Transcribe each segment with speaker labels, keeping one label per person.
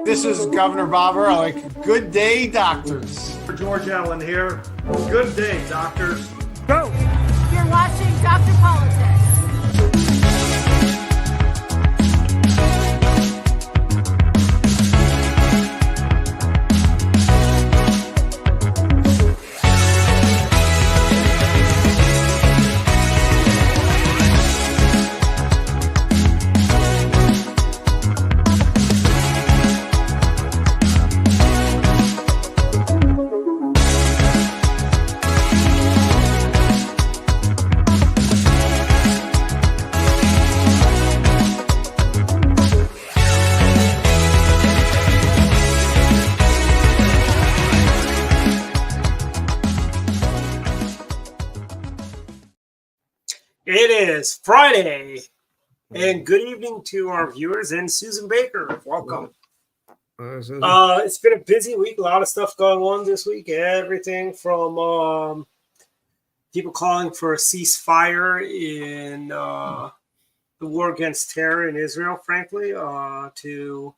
Speaker 1: This is Governor Bobber. I like good day, doctors.
Speaker 2: George Allen here. Good day, doctors.
Speaker 3: Go! You're watching Dr. Politics.
Speaker 4: It is Friday, and good evening to our viewers and Susan Baker. Welcome. It's been a busy week. A lot of stuff going on this week. Everything from people calling for a ceasefire in the war against terror in Israel, frankly, to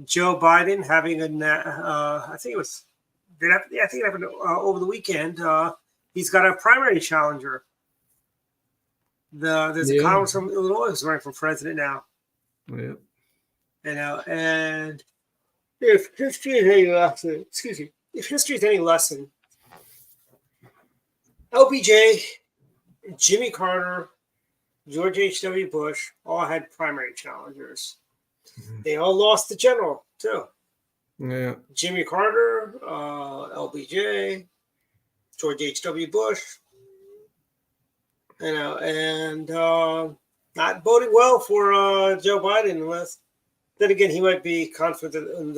Speaker 4: Joe Biden having I think it happened over the weekend. He's got a primary challenger. There's a Congress from Illinois who's running for president now.
Speaker 5: Yeah.
Speaker 4: You know, and if history is any lesson, if history is any lesson, LBJ, Jimmy Carter, George H.W. Bush all had primary challengers. Mm-hmm. They all lost the general too.
Speaker 5: Yeah.
Speaker 4: Jimmy Carter, LBJ, George H.W. Bush. You know, and not boding well for Joe Biden, unless then again he might be confident in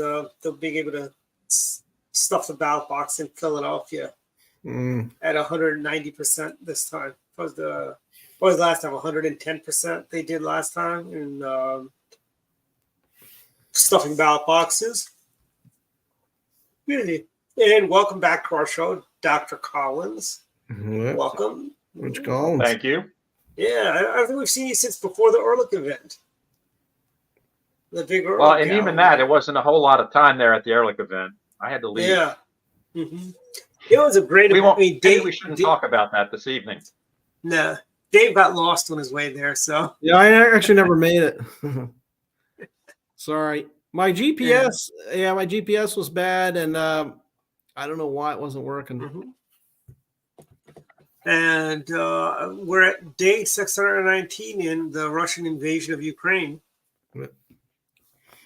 Speaker 4: being able to stuff the ballot box in Philadelphia at 190% this time. What was the last time? 110% they did last time in stuffing ballot boxes. Really. And welcome back to our show, Dr. Collins.
Speaker 5: Yep.
Speaker 4: Welcome.
Speaker 5: Which Collins?
Speaker 2: Thank you.
Speaker 4: Yeah, I think we've seen you since before the Ehrlich event. The big Ehrlich.
Speaker 6: Well, and even that, it wasn't a whole lot of time there at the Ehrlich event. I had to leave.
Speaker 4: Yeah. Mm-hmm. It was a great event.
Speaker 6: We shouldn't talk about that this evening.
Speaker 4: No. Dave got lost on his way there, so.
Speaker 5: Yeah, I actually never made it. Sorry. My GPS, my GPS was bad, and I don't know why it wasn't working.
Speaker 4: Mm-hmm. And we're at day 619 in the Russian invasion of Ukraine.
Speaker 5: Yep.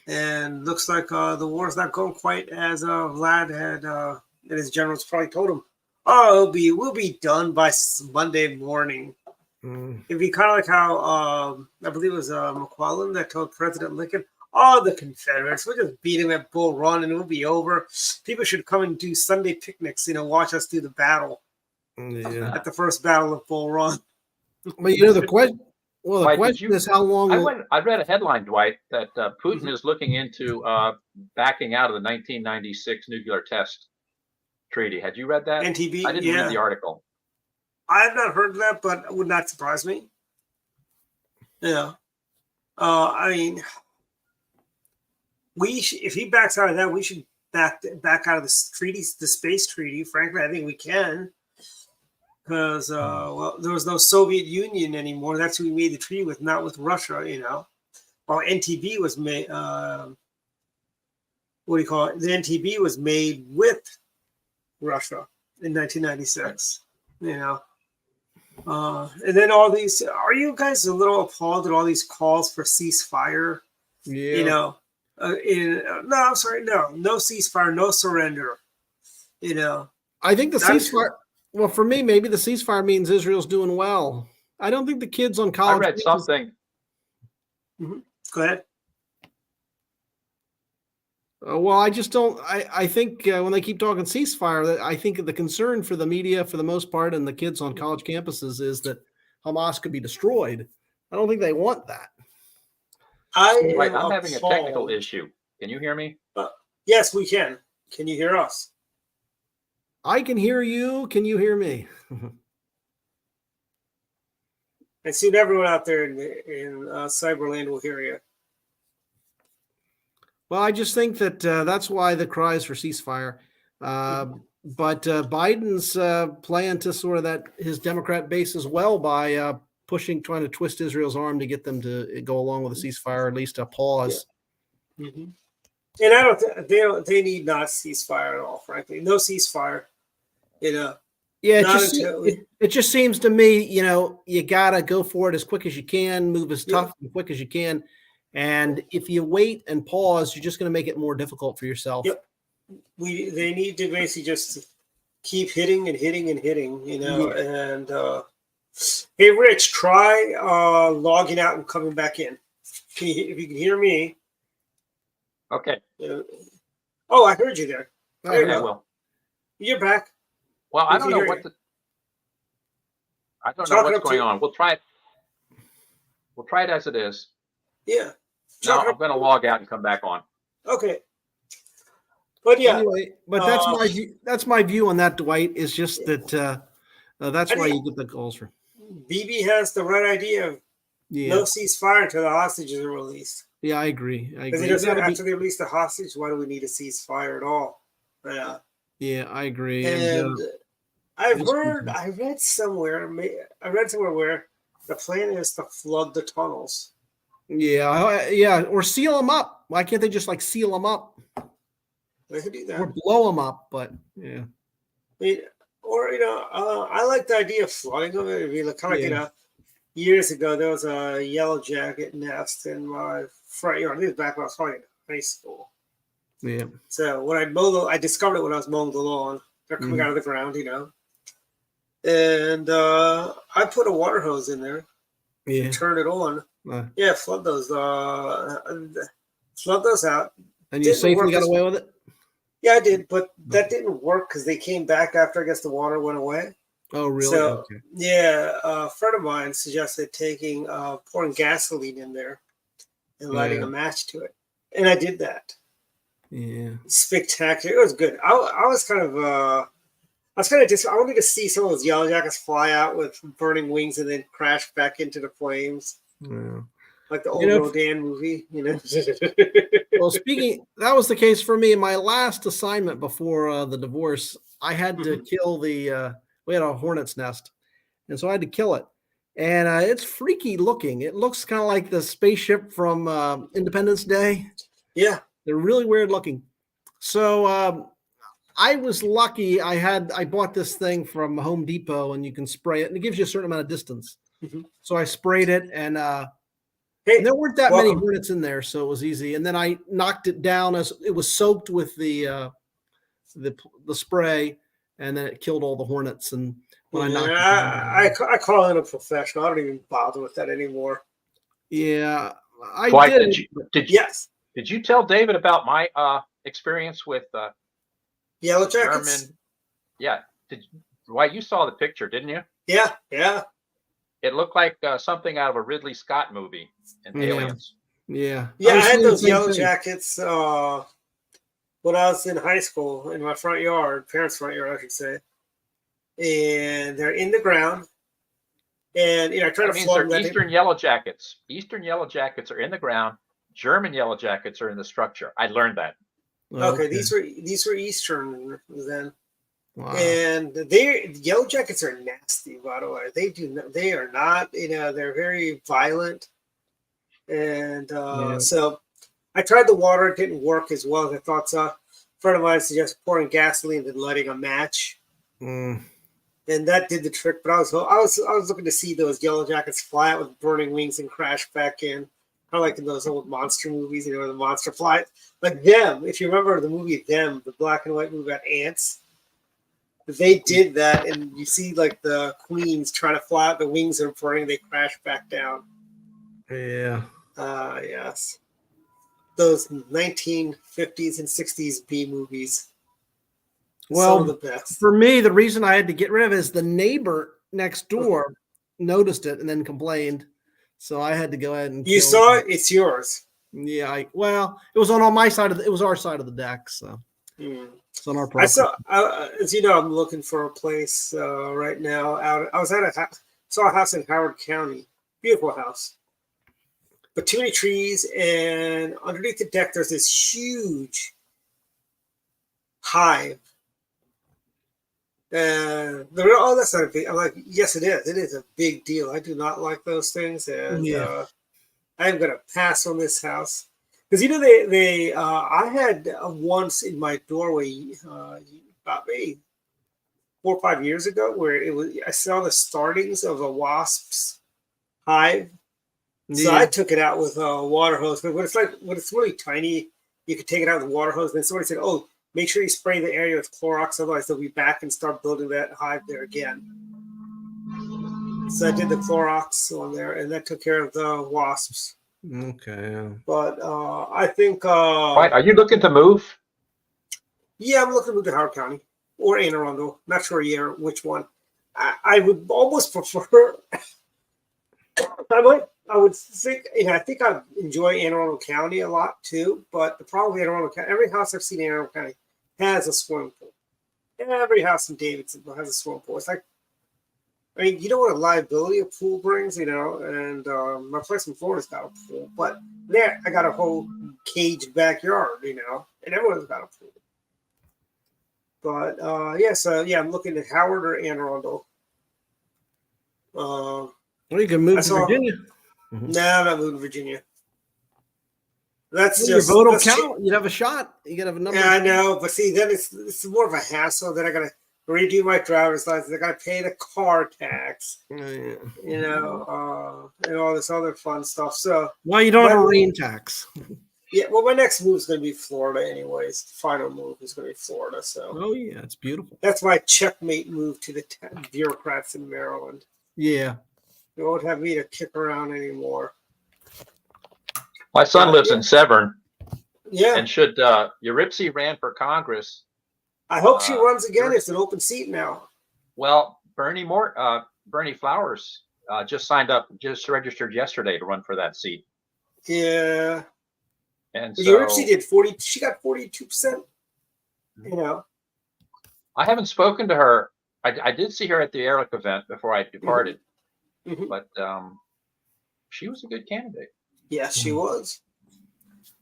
Speaker 4: And looks like the war's not going quite as Vlad had, and his generals probably told him, oh, we'll be done by Monday morning. It'd be kind of like how, I believe it was McClellan that told President Lincoln, oh, the Confederates, we'll just beat him at Bull Run and it'll be over. People should come and do Sunday picnics, watch us do the battle.
Speaker 5: Yeah.
Speaker 4: At the first battle of Bull Run.
Speaker 5: But the question. Well, the question is how long.
Speaker 6: I read a headline, Dwight, that Putin is looking into backing out of the 1996 nuclear test treaty. Had you read that?
Speaker 4: NTB.
Speaker 6: I didn't read the article.
Speaker 4: I have not heard of that, but it would not surprise me. Yeah. I mean, if he backs out of that, we should back out of the treaties, the space treaty. Frankly, I think we can. Because, there was no Soviet Union anymore. That's who we made the treaty with, not with Russia, While NTB was made, the NTB was made with Russia in 1996, And then all these, are you guys a little appalled at all these calls for ceasefire?
Speaker 5: Yeah.
Speaker 4: No ceasefire, no surrender,
Speaker 5: I think the ceasefire. Well, for me, maybe the ceasefire means Israel's doing well. I don't think the kids on college.
Speaker 6: I read something.
Speaker 4: Mm-hmm. Go ahead.
Speaker 5: Well, I just don't. I think when they keep talking ceasefire, I think the concern for the media, for the most part, and the kids on college campuses is that Hamas could be destroyed. I don't think they want that.
Speaker 6: I'm having a technical issue. Can you hear me?
Speaker 4: Yes, we can. Can you hear us?
Speaker 5: I can hear you. Can you hear me?
Speaker 4: And soon everyone out there in Cyberland will hear you.
Speaker 5: Well, I just think that that's why the cries for ceasefire. But Biden's playing to sort of that his Democrat base as well by trying to twist Israel's arm to get them to go along with a ceasefire, or at least a pause.
Speaker 4: Yeah. Mm-hmm. And I they need not ceasefire at all, frankly. No ceasefire. Yeah,
Speaker 5: it just seems to me, you gotta go for it as quick as you can, move as tough and quick as you can. And if you wait and pause, you're just going to make it more difficult for yourself.
Speaker 4: Yep. They need to basically just keep hitting and hitting and hitting, And hey, Rich, try logging out and coming back in. If you can hear me.
Speaker 6: Okay.
Speaker 4: Oh, I heard you there.
Speaker 6: Okay, well.
Speaker 4: You're back.
Speaker 6: Well, I don't know what's going on. We'll try it. We'll try it as it is.
Speaker 4: Yeah.
Speaker 6: Now I'm going to log out and come back on.
Speaker 4: Okay. But yeah.
Speaker 5: Anyway, but that's my view on that, Dwight. Is just that that's why you get the calls for.
Speaker 4: Bibi has the right idea. No ceasefire until the hostages are released.
Speaker 5: Yeah, I agree.
Speaker 4: Because after they release the hostage, why do we need a ceasefire at all? Yeah.
Speaker 5: Yeah, I agree.
Speaker 4: And I read somewhere where the plan is to flood the tunnels.
Speaker 5: Yeah, or seal them up. Why can't they just seal them up?
Speaker 4: They could do that.
Speaker 5: Or blow them up, but yeah.
Speaker 4: I like the idea of flooding them. It'd be kind of years ago there was a yellow jacket nest in my front yard. This was back when I was probably in high school.
Speaker 5: Yeah.
Speaker 4: So when I discovered it when I was mowing the lawn. They're coming out of the ground, And I put a water hose in there.
Speaker 5: Yeah.
Speaker 4: Turn it on. Flood those. Flood those out.
Speaker 5: And you safely got away with it?
Speaker 4: Yeah, I did, but that didn't work because they came back after I guess the water went away.
Speaker 5: Oh, really?
Speaker 4: So, a friend of mine suggested pouring gasoline in there and lighting a match to it, and I did that.
Speaker 5: Yeah,
Speaker 4: spectacular. It was good. I was kind of I wanted to see some of those yellow jackets fly out with burning wings and then crash back into the flames.
Speaker 5: Yeah.
Speaker 4: Like the old Rodan movie,
Speaker 5: Well, that was the case for me. In my last assignment before the divorce, I had to kill we had a hornet's nest, and so I had to kill it. And it's freaky looking. It looks kind of like the spaceship from Independence Day.
Speaker 4: Yeah.
Speaker 5: They're really weird looking. So I was lucky. I bought this thing from Home Depot, and you can spray it, and it gives you a certain amount of distance. Mm-hmm. So I sprayed it, and there weren't that many hornets in there, so it was easy. And then I knocked it down as it was soaked with the spray, and then it killed all the hornets. And when I knocked it down,
Speaker 4: I call in a professional. I don't even bother with that anymore.
Speaker 5: Yeah,
Speaker 4: Yes.
Speaker 6: Did you tell David about my experience with
Speaker 4: yellow jackets?
Speaker 6: German? Yeah. You saw the picture, didn't you?
Speaker 4: Yeah. Yeah.
Speaker 6: It looked like something out of a Ridley Scott movie and Aliens.
Speaker 5: Yeah.
Speaker 4: Yeah, I had those yellow jackets when I was in high school in my front yard, parents' front yard, I should say. And they're in the ground. And I try to flood them.
Speaker 6: Eastern yellow jackets. Eastern yellow jackets are in the ground. German yellow jackets are in the structure. I learned that.
Speaker 4: Okay. These were Eastern then.
Speaker 5: Wow.
Speaker 4: And yellow jackets are nasty, by the way. They are not, they're very violent. And so I tried the water. It didn't work as well as I thought. So a friend of mine suggested pouring gasoline and lighting a match. And that did the trick. But I was looking to see those yellow jackets fly out with burning wings and crash back in. Kind of like in those old monster movies, the monster flies. Like Them. If you remember the movie Them, the black and white movie about ants. They did that, and you see like the queens trying to fly out, the wings are burning, they crash back down.
Speaker 5: Yeah.
Speaker 4: Yes. Those 1950s and 60s B movies.
Speaker 5: Well,
Speaker 4: some of the best.
Speaker 5: For me, the reason I had to get rid of it is the neighbor next door noticed it and then complained. So I had to go ahead and
Speaker 4: you saw it, it's yours.
Speaker 5: Yeah, it was on my side it was our side of the deck, so it's on our property.
Speaker 4: As you know, I'm looking for a place right now. I was saw a house in Howard County, beautiful house, but too many trees. And underneath the deck, there's this huge hive. And they're, oh, that's not a big. I'm like, yes, it is. It is a big deal. I do not like those things, and I'm gonna pass on this house because I had once in my doorway about maybe 4 or 5 years ago where it was. I saw the startings of a wasp's hive, so I took it out with a water hose. But when it's really tiny, you could take it out with a water hose. Then somebody said, "Oh, make sure you spray the area with Clorox, otherwise they'll be back and start building that hive there again." So I did the Clorox on there, and that took care of the wasps.
Speaker 5: Okay.
Speaker 4: But I think...
Speaker 6: Why, are you looking to move?
Speaker 4: Yeah, I'm looking to move to Howard County or Anne Arundel. Not sure yet which one. I would almost prefer... I would think, I think I enjoy Anne Arundel County a lot too, but the problem with Anne Arundel County, every house I've seen in Anne Arundel County has a swimming pool. Every house in Davidson has a swimming pool. It's like, I mean, you know what a liability a pool brings, and my place in Florida's got a pool, but there I got a whole caged backyard, and everyone's got a pool. But I'm looking at Howard or Anne Arundel.
Speaker 5: Well, you can move to Virginia.
Speaker 4: No, I'm not moving to Virginia. That's
Speaker 5: your
Speaker 4: just
Speaker 5: vote will count. You'd have a shot. You gotta have a number.
Speaker 4: Yeah, I know, but see, then it's more of a hassle. Then I gotta redo my driver's license. I gotta pay the car tax. And all this other fun stuff. So
Speaker 5: you don't have a rain tax.
Speaker 4: Yeah, well, my next move is gonna be Florida, anyways. The final move is gonna be Florida. So.
Speaker 5: Oh yeah, it's beautiful.
Speaker 4: That's my checkmate move to the bureaucrats in Maryland.
Speaker 5: Yeah.
Speaker 4: They won't have me to kick around anymore.
Speaker 6: My son lives in Severn.
Speaker 4: Yeah.
Speaker 6: And should Eurypsy ran for Congress?
Speaker 4: I hope she runs again. It's an open seat now.
Speaker 6: Well, Bernie Flowers just registered yesterday to run for that seat.
Speaker 4: Yeah.
Speaker 6: And so
Speaker 4: Eurypsy did 40. She got 42%.
Speaker 6: I haven't spoken to her. I did see her at the Ehrlich event before I departed. Mm-hmm. But she was a good candidate. Yes,
Speaker 4: she was.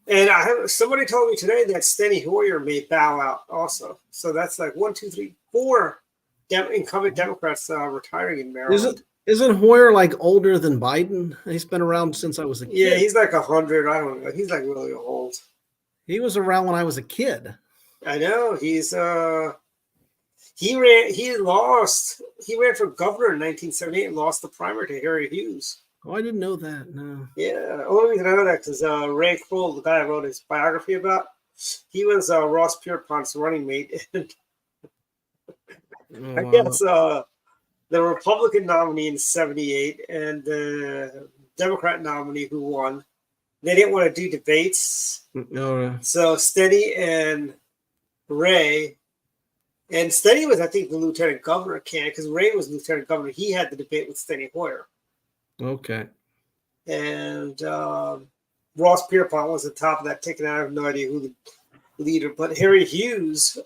Speaker 4: And somebody told me today that Steny Hoyer may bow out also. So that's like 1, 2, 3, 4 incumbent Democrats retiring in Maryland.
Speaker 5: Isn't Hoyer like older than Biden? He's been around since I was a kid.
Speaker 4: Yeah, he's like 100. I don't know. He's like really old.
Speaker 5: He was around when I was a kid.
Speaker 4: I know. He's He ran for governor in 1978 and lost the primary to Harry Hughes.
Speaker 5: Oh, I didn't know that. No.
Speaker 4: Yeah, only reason I know that because Ray Kroll, the guy I wrote his biography about, he was Ross Pierpont's running mate. I guess the Republican nominee in 78 and the Democrat nominee who won, they didn't want to do debates.
Speaker 5: No.
Speaker 4: So Steny and Ray. And Steny was, I think, the lieutenant governor candidate because Ray was lieutenant governor. He had the debate with Steny Hoyer.
Speaker 5: Okay.
Speaker 4: And Ross Pierpont was at the top of that ticket. I have no idea who the leader, but Harry Hughes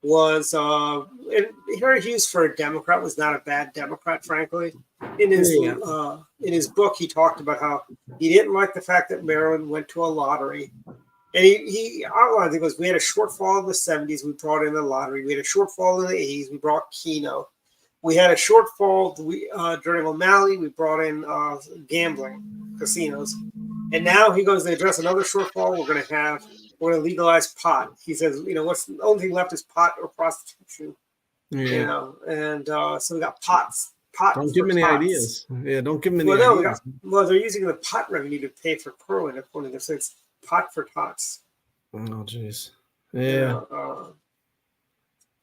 Speaker 4: was, and Harry Hughes for a Democrat was not a bad Democrat, frankly. In his book, he talked about how he didn't like the fact that Maryland went to a lottery. And he outlined, he goes, we had a shortfall in the 70s, we brought in the lottery. We had a shortfall in the 80s, we brought Keno. We had a shortfall during O'Malley, we brought in gambling, casinos. And now he goes to address another shortfall we're going to legalize pot. He says, what's the only thing left is pot or prostitution. Yeah. So we got pots.
Speaker 5: Don't give me any ideas. Yeah, don't give me any ideas.
Speaker 4: They're using the pot revenue to pay for Kerwin, according to them. So it's pot for tots.
Speaker 5: Oh, jeez. Yeah.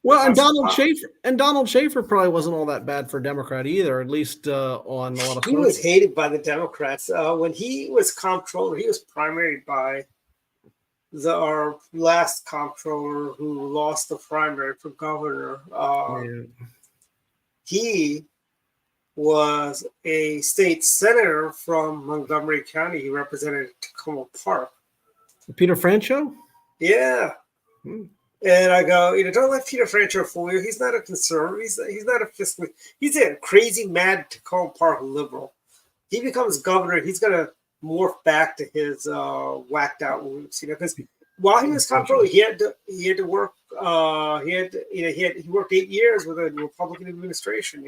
Speaker 5: Well, and Donald Schaefer probably wasn't all that bad for Democrat either, at least on a lot of.
Speaker 4: He was hated by the Democrats when he was comptroller. He was primaried by our last comptroller who lost the primary for governor. He was a state senator from Montgomery County. He represented Tacoma Park.
Speaker 5: Peter Francho?
Speaker 4: Yeah. And I go, don't let Peter Francho fool you. He's not a conservative. He's not a fiscally. He's a crazy, mad Tacoma Park liberal. he becomes governor, he's gonna morph back to his whacked out roots, because while he was comptroller, he had to work. He worked 8 years with a Republican administration.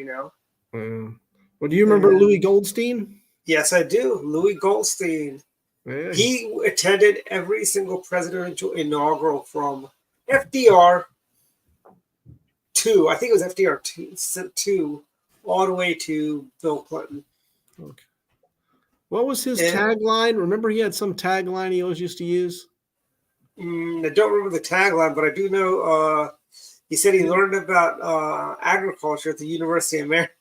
Speaker 5: Well, do you remember Louis Goldstein?
Speaker 4: Yes, I do. Louis Goldstein.
Speaker 5: Yeah.
Speaker 4: He attended every single presidential inaugural from FDR I think it was FDR two, all the way to Bill Clinton.
Speaker 5: Okay. What was his tagline? Remember, he had some tagline he always used to use.
Speaker 4: I don't remember the tagline, but I do know he said he learned about agriculture at the University of Maryland.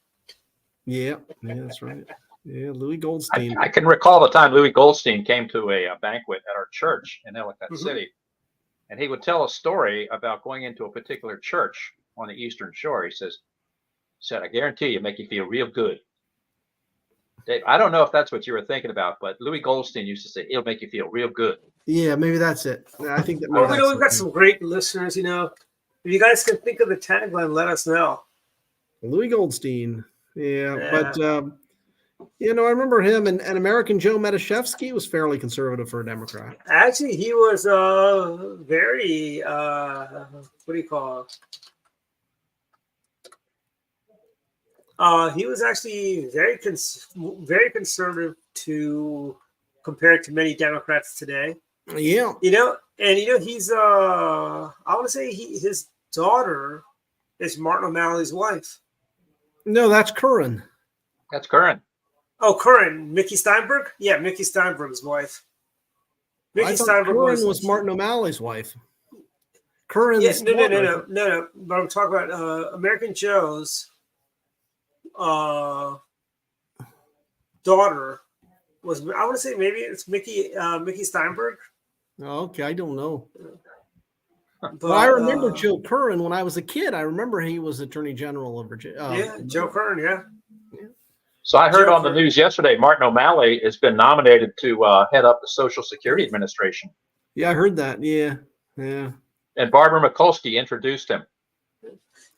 Speaker 5: Yeah, that's right. Yeah, Louis Goldstein.
Speaker 6: I can recall the time Louis Goldstein came to a banquet at our church in Ellicott City, and he would tell a story about going into a particular church on the Eastern Shore. He said, I guarantee you, make you feel real good. Dave, I don't know if that's what you were thinking about, but Louis Goldstein used to say, it'll make you feel real good.
Speaker 5: Yeah, maybe that's it. I think that.
Speaker 4: We've got some great listeners. If you guys can think of the tagline, let us know.
Speaker 5: Louis Goldstein. Yeah. But I remember him and American Joe Metashevsky was fairly conservative for a Democrat.
Speaker 4: Actually, he was very what do you call it? He was actually very conservative compared to many Democrats today.
Speaker 5: Yeah.
Speaker 4: He's I want to say his daughter is Martin O'Malley's wife.
Speaker 5: No, that's Curran.
Speaker 6: That's Curran.
Speaker 4: Oh, Curran. Mickey Steinberg? Yeah, Mickey Steinberg's wife.
Speaker 5: Mickey Steinberg was Martin O'Malley's wife. Curran.
Speaker 4: Yeah, no. But I'm talking about American Joe's daughter was, I want to say maybe it's Mickey Steinberg.
Speaker 5: Oh, okay, I don't know.
Speaker 4: But
Speaker 5: I remember Joe Curran when I was a kid. I remember he was Attorney General of Virginia.
Speaker 4: Joe Curran, yeah.
Speaker 6: So I heard on the news yesterday, Martin O'Malley has been nominated to head up the Social Security Administration.
Speaker 5: Yeah, I heard that. Yeah.
Speaker 6: And Barbara Mikulski introduced him.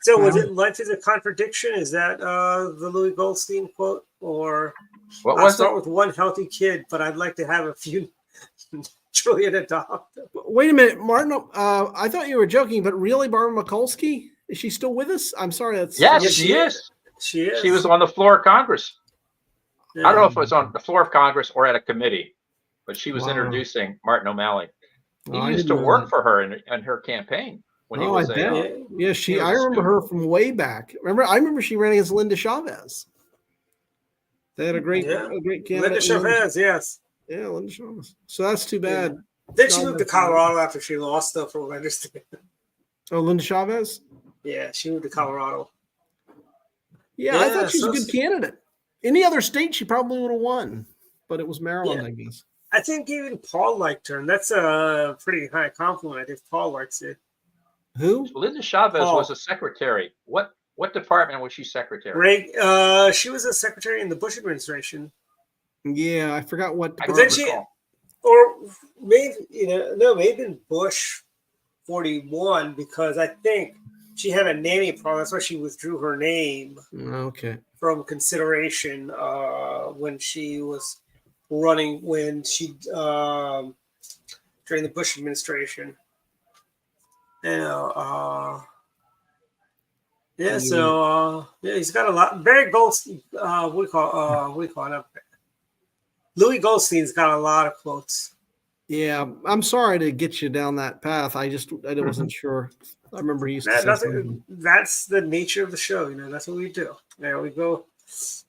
Speaker 4: So was it Life is a Contradiction? Is that the Louis Goldstein quote? Or I'll start with one healthy kid, but I'd like to have a few trillion adopted.
Speaker 5: Wait a minute, Martin. I thought you were joking, but really, Barbara Mikulski? Is she still with us? I'm sorry.
Speaker 6: Yes, she is.
Speaker 4: She is.
Speaker 6: She was on the floor of Congress.
Speaker 4: Yeah.
Speaker 6: I don't know if it was on the floor of Congress or at a committee, but she was introducing Martin O'Malley. He used to work for her in her campaigin when he was
Speaker 5: I remember her from way back. I remember she ran against Linda Chavez. They had a great candidate.
Speaker 4: Linda Chavez, yes.
Speaker 5: Yeah, Linda Chavez. So that's too bad.
Speaker 4: Yeah. Then she moved to Colorado after she lost stuff from understand.
Speaker 5: Oh, Linda Chavez?
Speaker 4: Yeah, she moved to Colorado.
Speaker 5: Yeah, I thought she was a good candidate. Any other state, she probably would have won, but it was Maryland, I guess.
Speaker 4: I think even Paul liked her, and that's a pretty high compliment if Paul likes it.
Speaker 5: Who?
Speaker 6: Linda Chavez was a secretary. What department was she secretary?
Speaker 4: She was a secretary in the Bush administration.
Speaker 5: Yeah, I forgot what department.
Speaker 4: Maybe in Bush 41, because I think she had a naming problem. That's why she withdrew her name.
Speaker 5: Okay.
Speaker 4: From consideration when she was running, during the Bush administration. He's got a lot. Barry Goldstein, Louis Goldstein's got a lot of quotes.
Speaker 5: Yeah, I'm sorry to get you down that path. I wasn't sure. I remember he used to say something.
Speaker 4: That's the nature of the show. That's what we do. We go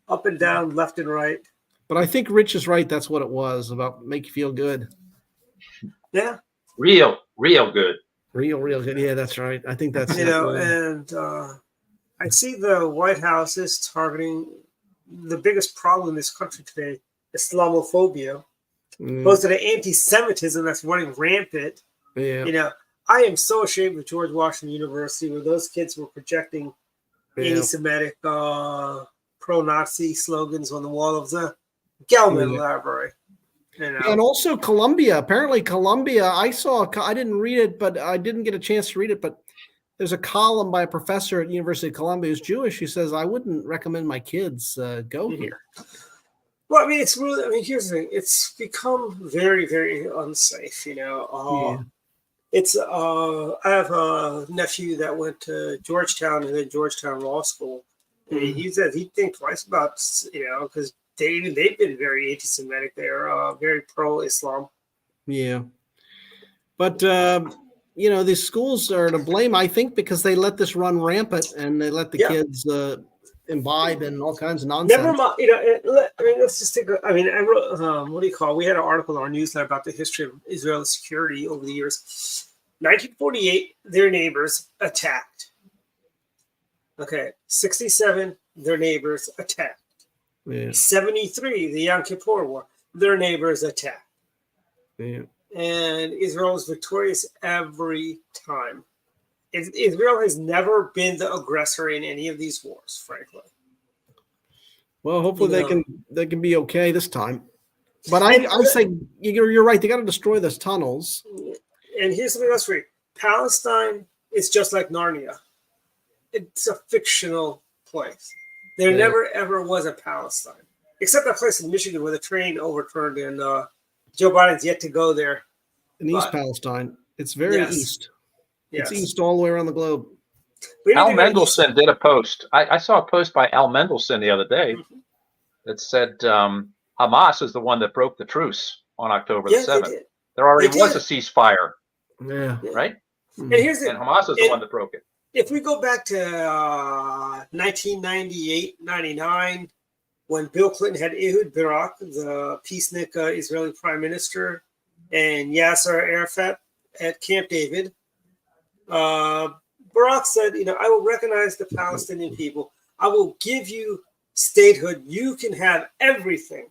Speaker 4: up and down, left and right.
Speaker 5: But I think Rich is right. That's what it was about. Make you feel good.
Speaker 4: Yeah.
Speaker 6: Real good.
Speaker 5: Real good. Yeah, that's right. I think that's
Speaker 4: and I see the White House is targeting the biggest problem in this country today, Islamophobia. Opposed to the anti-Semitism that's running rampant.
Speaker 5: Yeah.
Speaker 4: I am so ashamed of George Washington University where those kids were projecting anti-Semitic pro-Nazi slogans on the wall of the Gelman Library.
Speaker 5: And also Columbia. Apparently Columbia, I didn't read it, but I didn't get a chance to read it, but there's a column by a professor at the University of Columbia who's Jewish who says, I wouldn't recommend my kids go here.
Speaker 4: Well, I mean, it's really. I mean, here's the thing: it's become very, very unsafe.
Speaker 5: Yeah.
Speaker 4: It's. I have a nephew that went to Georgetown and then Georgetown Law School. And he said he'd think twice about, because they've been very anti-Semitic. They're very pro-Islam.
Speaker 5: Yeah. But, these schools are to blame, I think, because they let this run rampant and they let the kids imbibe and all kinds of nonsense.
Speaker 4: Never mind. Let's just take. I wrote. What do you call? We had an article in our newsletter about the history of Israel's security over the years. 1948, their neighbors attacked. Okay, 67, their neighbors attacked.
Speaker 5: Yeah.
Speaker 4: 73, the Yom Kippur War, their neighbors attacked.
Speaker 5: Yeah.
Speaker 4: And Israel was victorious every time. Israel has never been the aggressor in any of these wars, frankly.
Speaker 5: Well, hopefully they can be okay this time. But I say you're right. They got to destroy those tunnels.
Speaker 4: And here's something else for you. Palestine is just like Narnia. It's a fictional place. There never, ever was a Palestine. Except that place in Michigan where the train overturned and Joe Biden's yet to go there.
Speaker 5: In East Palestine. It's very east.
Speaker 4: Yes.
Speaker 5: It's east all the way around the globe.
Speaker 6: Al Mendelson did a post. I saw a post by Al Mendelson the other day that said Hamas is the one that broke the truce on October the 7th. There already was a ceasefire.
Speaker 5: Yeah.
Speaker 6: Right?
Speaker 4: And
Speaker 6: Hamas is the one that broke it.
Speaker 4: If we go back to 1998, 99, when Bill Clinton had Ehud Barak, the peacenik Israeli prime minister, and Yasser Arafat at Camp David, Barak said, I will recognize the Palestinian people. I will give you statehood. You can have everything.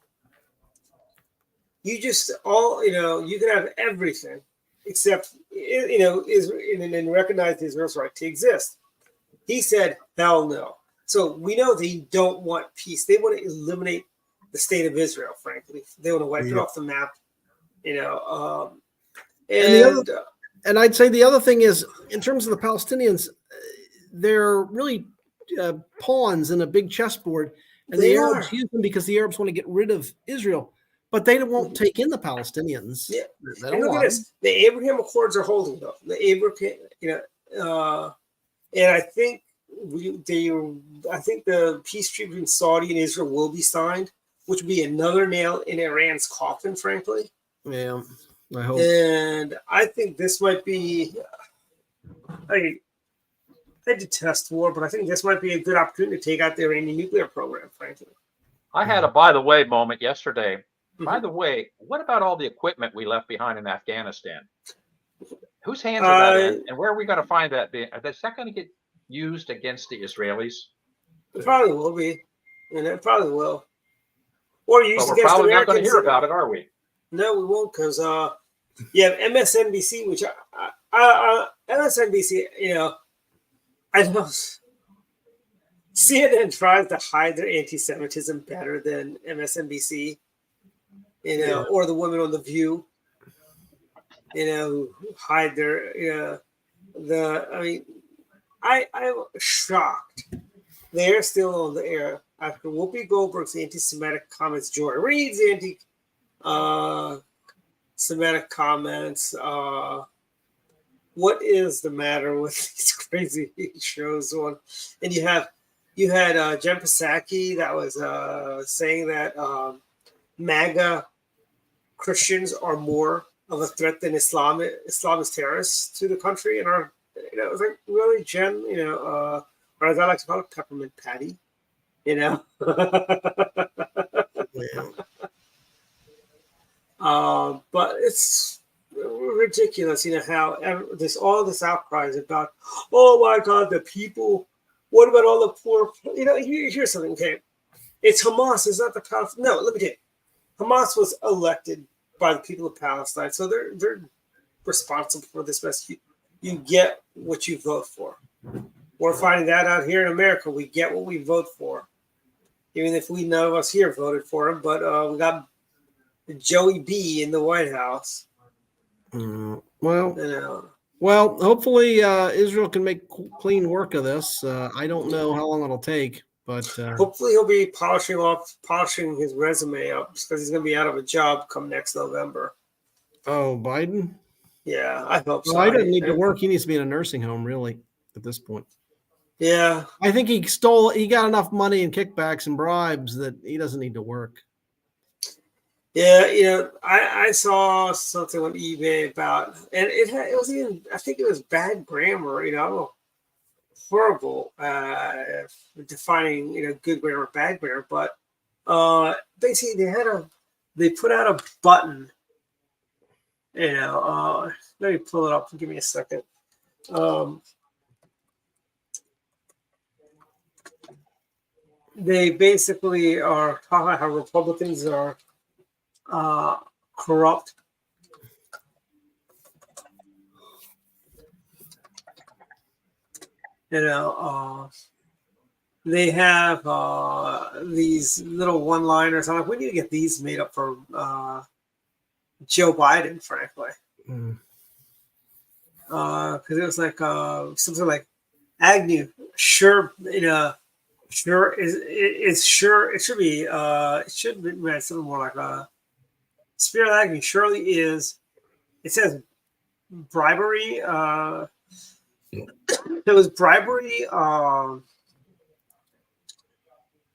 Speaker 4: You just you can have everything except, and recognize Israel's right to exist. He said, hell no. So we know they don't want peace. They want to eliminate the state of Israel, frankly. They want to wipe it off the map,
Speaker 5: And I'd say the other thing is, in terms of the Palestinians, they're really pawns in a big chessboard, and the Arabs use them because the Arabs want to get rid of Israel, but they won't take in the Palestinians.
Speaker 4: Yeah.
Speaker 5: They
Speaker 4: And look at this. The Abraham Accords are holding though. The Abraham, and I think the peace treaty between Saudi and Israel will be signed, which would be another nail in Iran's coffin, frankly.
Speaker 5: Yeah. I hope.
Speaker 4: And I think this might be, I detest war, but I think this might be a good opportunity to take out the Iranian nuclear program, frankly.
Speaker 6: I had a by the way moment yesterday. By the way, what about all the equipment we left behind in Afghanistan? Whose hands are that in? And where are we going to find that? Is that going to get used against the Israelis?
Speaker 4: It probably will be. And it probably will. Or used
Speaker 6: but we're
Speaker 4: against
Speaker 6: probably
Speaker 4: Americans.
Speaker 6: Not going to hear about it, are we?
Speaker 4: No, we won't, because you have MSNBC, which MSNBC, I know CNN tries to hide their anti-Semitism better than MSNBC, or the women on The View, who hide their, I'm shocked. They're still on the air after Whoopi Goldberg's anti-Semitic comments, Joy Reid's Semitic comments. What is the matter with these crazy shows on? And you had Jen Psaki that was saying that MAGA Christians are more of a threat than Islamist terrorists to the country. And it was like, really, Jen, or as I like to call it, Peppermint Patty,
Speaker 5: Yeah.
Speaker 4: But it's ridiculous, how all this outcry is about, oh my God, the people. What about all the poor? Here's something, okay? It's Hamas, it's not the Palestine. No, let me tell you. Hamas was elected by the people of Palestine, so they're responsible for this mess. You get what you vote for. We're finding that out here in America. We get what we vote for, even if none of us here voted for him. But we got Joey B in the White House.
Speaker 5: Well, hopefully Israel can make clean work of this. I don't know how long it'll take, But
Speaker 4: hopefully he'll be polishing his resume up because he's going to be out of a job come next November.
Speaker 5: oh, Biden?
Speaker 4: Yeah, I hope so.
Speaker 5: Well, he doesn't need to work. He needs to be in a nursing home, really, at this point.
Speaker 4: Yeah.
Speaker 5: I think he got enough money in kickbacks and bribes that he doesn't need to work.
Speaker 4: Yeah, I saw something on eBay about, and it was even, I think it was bad grammar, horrible defining, good grammar, bad grammar, but basically they put out a button, let me pull it up. Give me a second. They basically are talking about how Republicans are corrupt. They have these little one-liners. I'm like, we need to get these made up for Joe Biden, frankly. Because it was like something like Agnew, sure, sure is sure. It should be something more like Spirit Agnew surely is. It says bribery. There was bribery.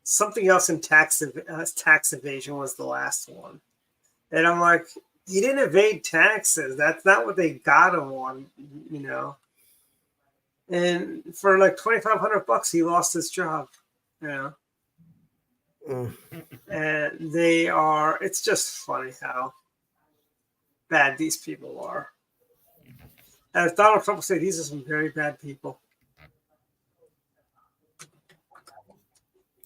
Speaker 4: Something else in tax evasion was the last one, and I'm like, he didn't evade taxes. That's not what they got him on, And for like $2,500, he lost his job. And they are. It's just funny how bad these people are. As Donald Trump said, these are some very bad people.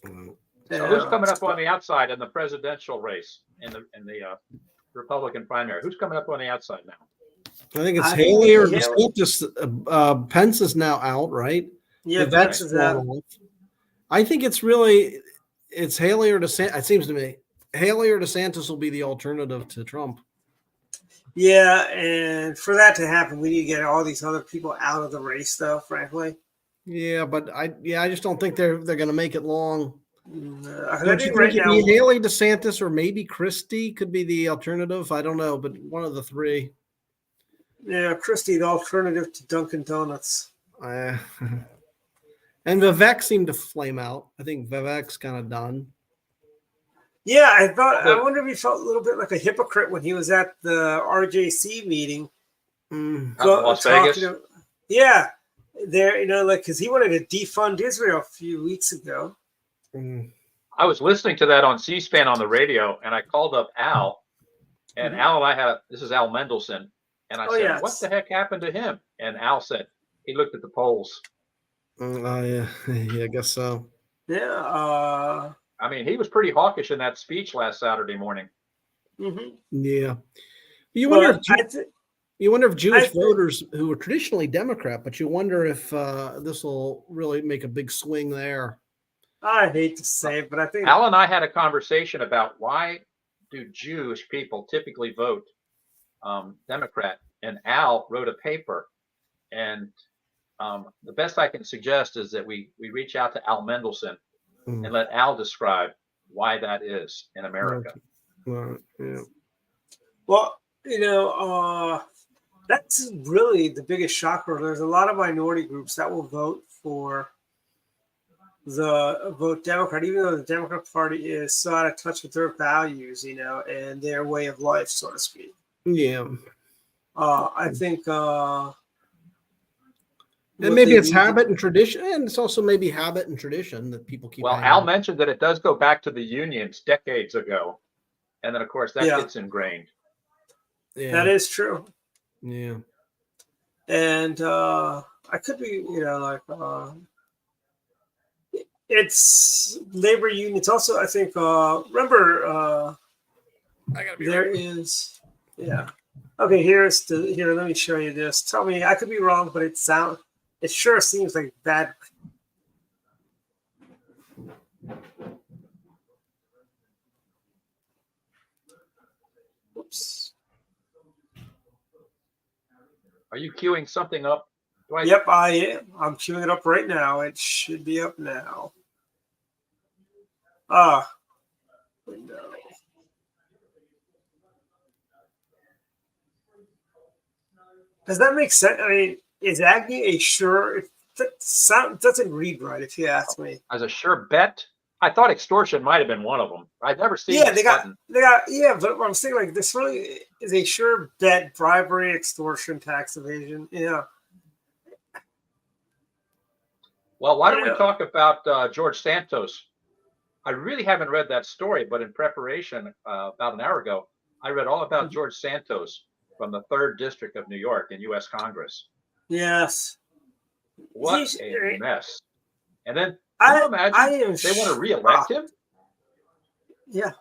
Speaker 6: So who's coming up on the outside in the presidential race in the Republican primary? Who's coming up on the outside now?
Speaker 5: I think it's Haley or DeSantis. Pence is now out, right?
Speaker 4: Yeah, Pence is out.
Speaker 5: I think it's Haley or DeSantis. It seems to me Haley or DeSantis will be the alternative to Trump.
Speaker 4: Yeah, and for that to happen, we need to get all these other people out of the race, though. Frankly.
Speaker 5: Yeah, but I just don't think they're going to make it long.
Speaker 4: Don't you think
Speaker 5: Haley, DeSantis, or maybe Christie could be the alternative? I don't know, but one of the three.
Speaker 4: Yeah, Christie, the alternative to Dunkin' Donuts.
Speaker 5: And Vivek seemed to flame out. I think Vivek's kind of done.
Speaker 4: Yeah, I wonder if he felt a little bit like a hypocrite when he was at the RJC meeting.
Speaker 6: Las Vegas?
Speaker 4: Yeah, there, because he wanted to defund Israel a few weeks ago.
Speaker 6: I was listening to that on C-SPAN on the radio, and I called up Al, and Al and I this is Al Mendelson, and I said, what the heck happened to him? And Al said, he looked at the polls.
Speaker 5: Yeah, I guess so.
Speaker 4: Yeah.
Speaker 6: I mean, he was pretty hawkish in that speech last Saturday morning.
Speaker 5: Yeah. You wonder if Jewish voters who are traditionally Democrat, but you wonder if this will really make a big swing there.
Speaker 4: I hate to say it, but I think
Speaker 6: Al and I had a conversation about why do Jewish people typically vote Democrat, and Al wrote a paper, and the best I can suggest is that we reach out to Al Mendelson and let Al describe why that is in America.
Speaker 5: Yeah.
Speaker 4: Well, that's really the biggest shocker. There's a lot of minority groups that will vote Democrat, even though the Democrat Party is so out of touch with their values, and their way of life, so to speak.
Speaker 5: Yeah.
Speaker 4: I think
Speaker 5: and maybe it's habit and tradition, and it's also maybe habit and tradition that people keep.
Speaker 6: Well, Al mentioned that it does go back to the unions decades ago, and then of course that gets ingrained.
Speaker 5: Yeah,
Speaker 4: that is true.
Speaker 5: Yeah,
Speaker 4: and I could be, it's labor unions. Also, I think. Remember, there is. Yeah. Okay. Here. Let me show you this. Tell me, I could be wrong, but it sure seems like bad. Oops.
Speaker 6: Are you queuing something up?
Speaker 4: Yep, I am. I'm queuing it up right now. It should be up now. Window. Does that make sense? I mean, is Agnew a sure? That sound doesn't read right, if you ask me.
Speaker 6: As a sure bet, I thought extortion might have been one of them. I've never seen
Speaker 4: Yeah,
Speaker 6: this button.
Speaker 4: but I'm saying like this really is a sure bet: bribery, extortion, tax evasion. Yeah.
Speaker 6: Well, why don't we talk about George Santos? I really haven't read that story, but in preparation, about an hour ago, I read all about George Santos from the 3rd District of New York in U.S. Congress.
Speaker 4: Yes.
Speaker 6: What a mess. And then, can you imagine they want to reelect him?
Speaker 4: Yeah.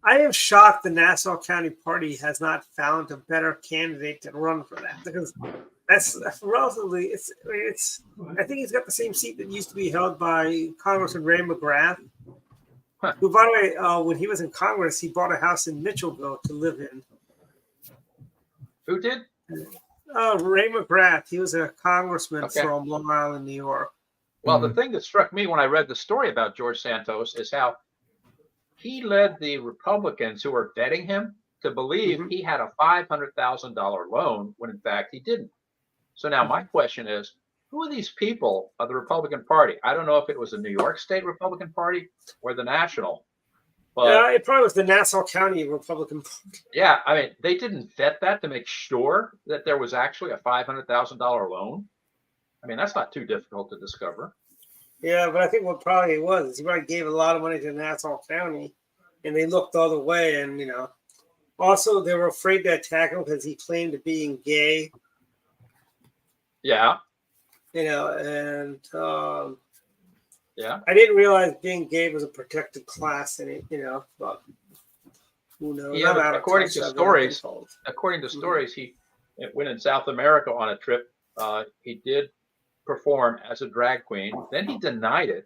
Speaker 4: I am shocked the Nassau County Party has not found a better candidate to run for that, because that's relatively, I think he's got the same seat that used to be held by Congressman Ray McGrath, who, by the way, when he was in Congress, he bought a house in Mitchellville to live in.
Speaker 6: Who did?
Speaker 4: Ray McGrath. He was a congressman from Long Island, New York.
Speaker 6: Well, the thing that struck me when I read the story about George Santos is how he led the Republicans who were vetting him to believe he had a $500,000 loan when in fact he didn't. So now my question is, who are these people of the Republican Party? I don't know if it was the New York State Republican Party or the national. But
Speaker 4: it probably was the Nassau County Republican Party.
Speaker 6: Yeah, I mean, they didn't vet that to make sure that there was actually a $500,000 loan. I mean, that's not too difficult to discover.
Speaker 4: Yeah, but I think what probably was is he probably gave a lot of money to Nassau County, and they looked the other way. And, also they were afraid to attack him because he claimed to being gay.
Speaker 6: Yeah.
Speaker 4: And
Speaker 6: yeah,
Speaker 4: I didn't realize being gay was a protected class, and but who knows?
Speaker 6: Yeah, according to stories, he went in South America on a trip. He did perform as a drag queen. Then he denied it,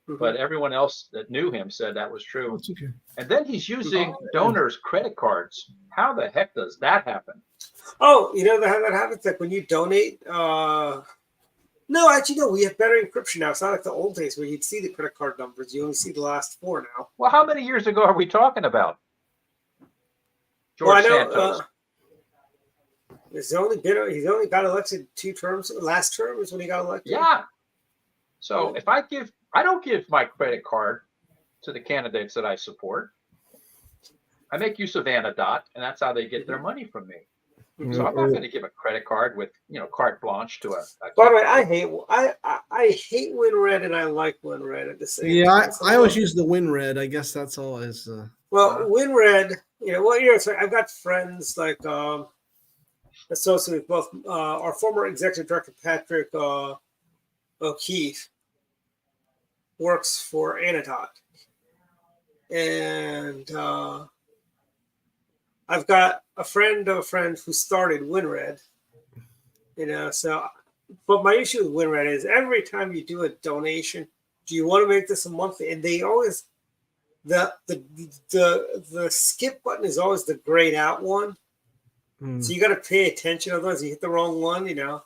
Speaker 6: but everyone else that knew him said that was true.
Speaker 5: Okay.
Speaker 6: And then he's using donors' credit cards. How the heck does that happen?
Speaker 4: Oh, how that happens? Like when you donate. No, actually, no. We have better encryption now. It's not like the old days where you'd see the credit card numbers. You only see the last 4 now.
Speaker 6: Well, how many years ago are we talking about? George Santos.
Speaker 4: He's only got elected 2 terms. Last term is when he got elected.
Speaker 6: Yeah. So if I don't give my credit card to the candidates that I support. I make use of Anadot, and that's how they get their money from me. So I'm not going to give a credit card with carte blanche to a.
Speaker 4: By the way, I hate WinRed and I like WinRed at the same time.
Speaker 5: Yeah, I always use the WinRed. I guess that's always.
Speaker 4: WinRed. I've got friends like associated with both our former executive director Patrick O'Keefe works for Anadot, and I've got a friend of a friend who started WinRed, but my issue with WinRed is every time you do a donation, do you want to make this a monthly? And they always, the skip button is always the grayed out one. So you got to pay attention, otherwise you hit the wrong one, I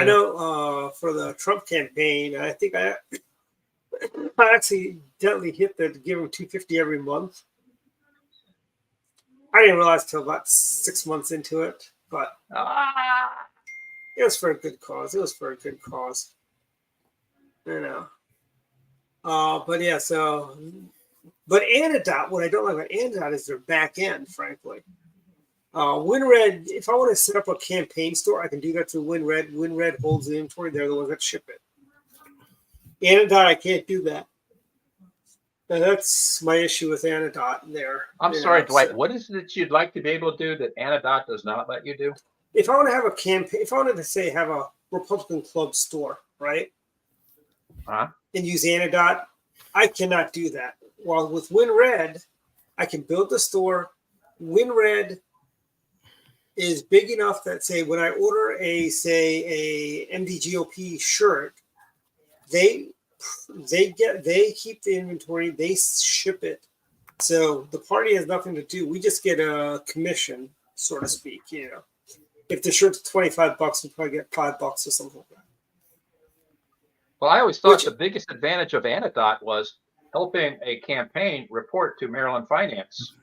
Speaker 4: know for the Trump campaign, I think I accidentally hit the give him $250 every month. I didn't realize till about 6 months into it, but it was for a good cause. But yeah, but Anadot, what I don't like about Anadot is their back end, frankly. WinRed, if I want to set up a campaign store, I can do that through WinRed. WinRed holds the inventory. They're the ones that ship it. Anadot, I can't do that. And that's my issue with Anadot there.
Speaker 6: I'm sorry, Dwight. What is it that you'd like to be able to do that Anadot does not let you do?
Speaker 4: If I want to have a campaign, if I wanted to say have a Republican Club store, right? And use Anadot, I cannot do that. While with WinRed, I can build the store. WinRed is big enough that, say, when I order a MDGOP shirt, they keep the inventory, they ship it. So the party has nothing to do. We just get a commission, so to speak. If the shirt's $25, we probably get $5 or something like that.
Speaker 6: Well, I always thought the biggest advantage of Antidote was helping a campaign report to Maryland Finance.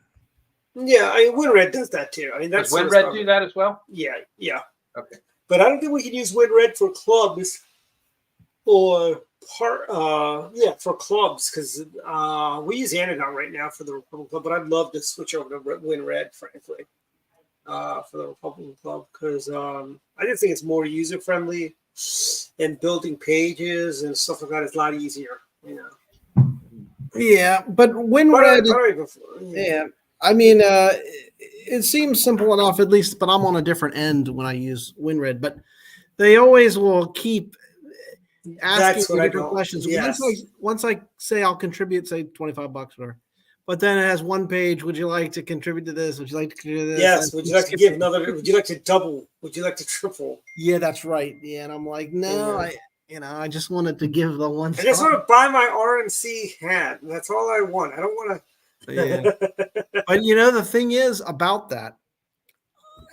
Speaker 4: Yeah, I mean, WinRed does that too. I mean,
Speaker 6: Does
Speaker 4: that's
Speaker 6: WinRed do that as well?
Speaker 4: Yeah.
Speaker 6: Okay.
Speaker 4: But I don't think we can use WinRed for clubs or for clubs because we use Antidote right now for the Republican Club. But I'd love to switch over to WinRed, frankly, for the Republican Club because I just think it's more user friendly and building pages and stuff like that is a lot easier. You know.
Speaker 5: Yeah, but WinRed. Yeah, I mean, it seems simple enough, at least. But I'm on a different end when I use WinRed. But they always will keep asking me different questions.
Speaker 4: Yes.
Speaker 5: Once I say I'll contribute, say $25 whatever, but then it has one page. Would you like to contribute to this? Would you like to contribute to this?
Speaker 4: Yes. Would you like to give another? Would you like to double? Would you like to triple?
Speaker 5: Yeah, that's right. Yeah, and I'm like, no, I just wanted to give the one.
Speaker 4: I just want to buy my RNC hat. That's all I want. I don't want to.
Speaker 5: Yeah. But the thing is about that,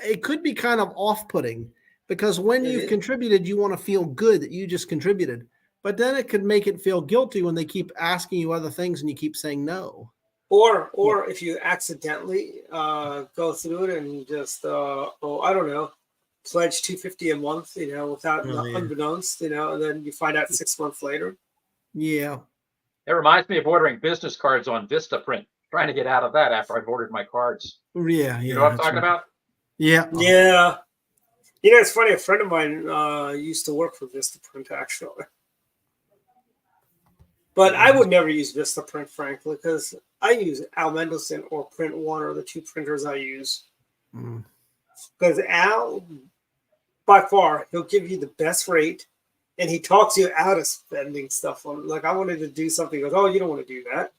Speaker 5: it could be kind of off-putting because when you've contributed, you want to feel good that you just contributed. But then it could make it feel guilty when they keep asking you other things and you keep saying no.
Speaker 4: Or if you accidentally go through it and just I don't know, pledge $250 a month, without unbeknownst, and then you find out 6 months later.
Speaker 5: Yeah.
Speaker 6: It reminds me of ordering business cards on Vistaprint. Trying to get out of that after I've ordered my cards.
Speaker 5: Yeah.
Speaker 6: You know what I'm talking about?
Speaker 5: Yeah.
Speaker 4: Yeah. It's funny. A friend of mine used to work for Vistaprint, actually. But I would never use Vistaprint, frankly, because I use Al Mendelson or Print One are the two printers I use. Because Al, by far, he'll give you the best rate, and he talks you out of spending stuff on. Like, I wanted to do something. He goes, "Oh, you don't want to do that."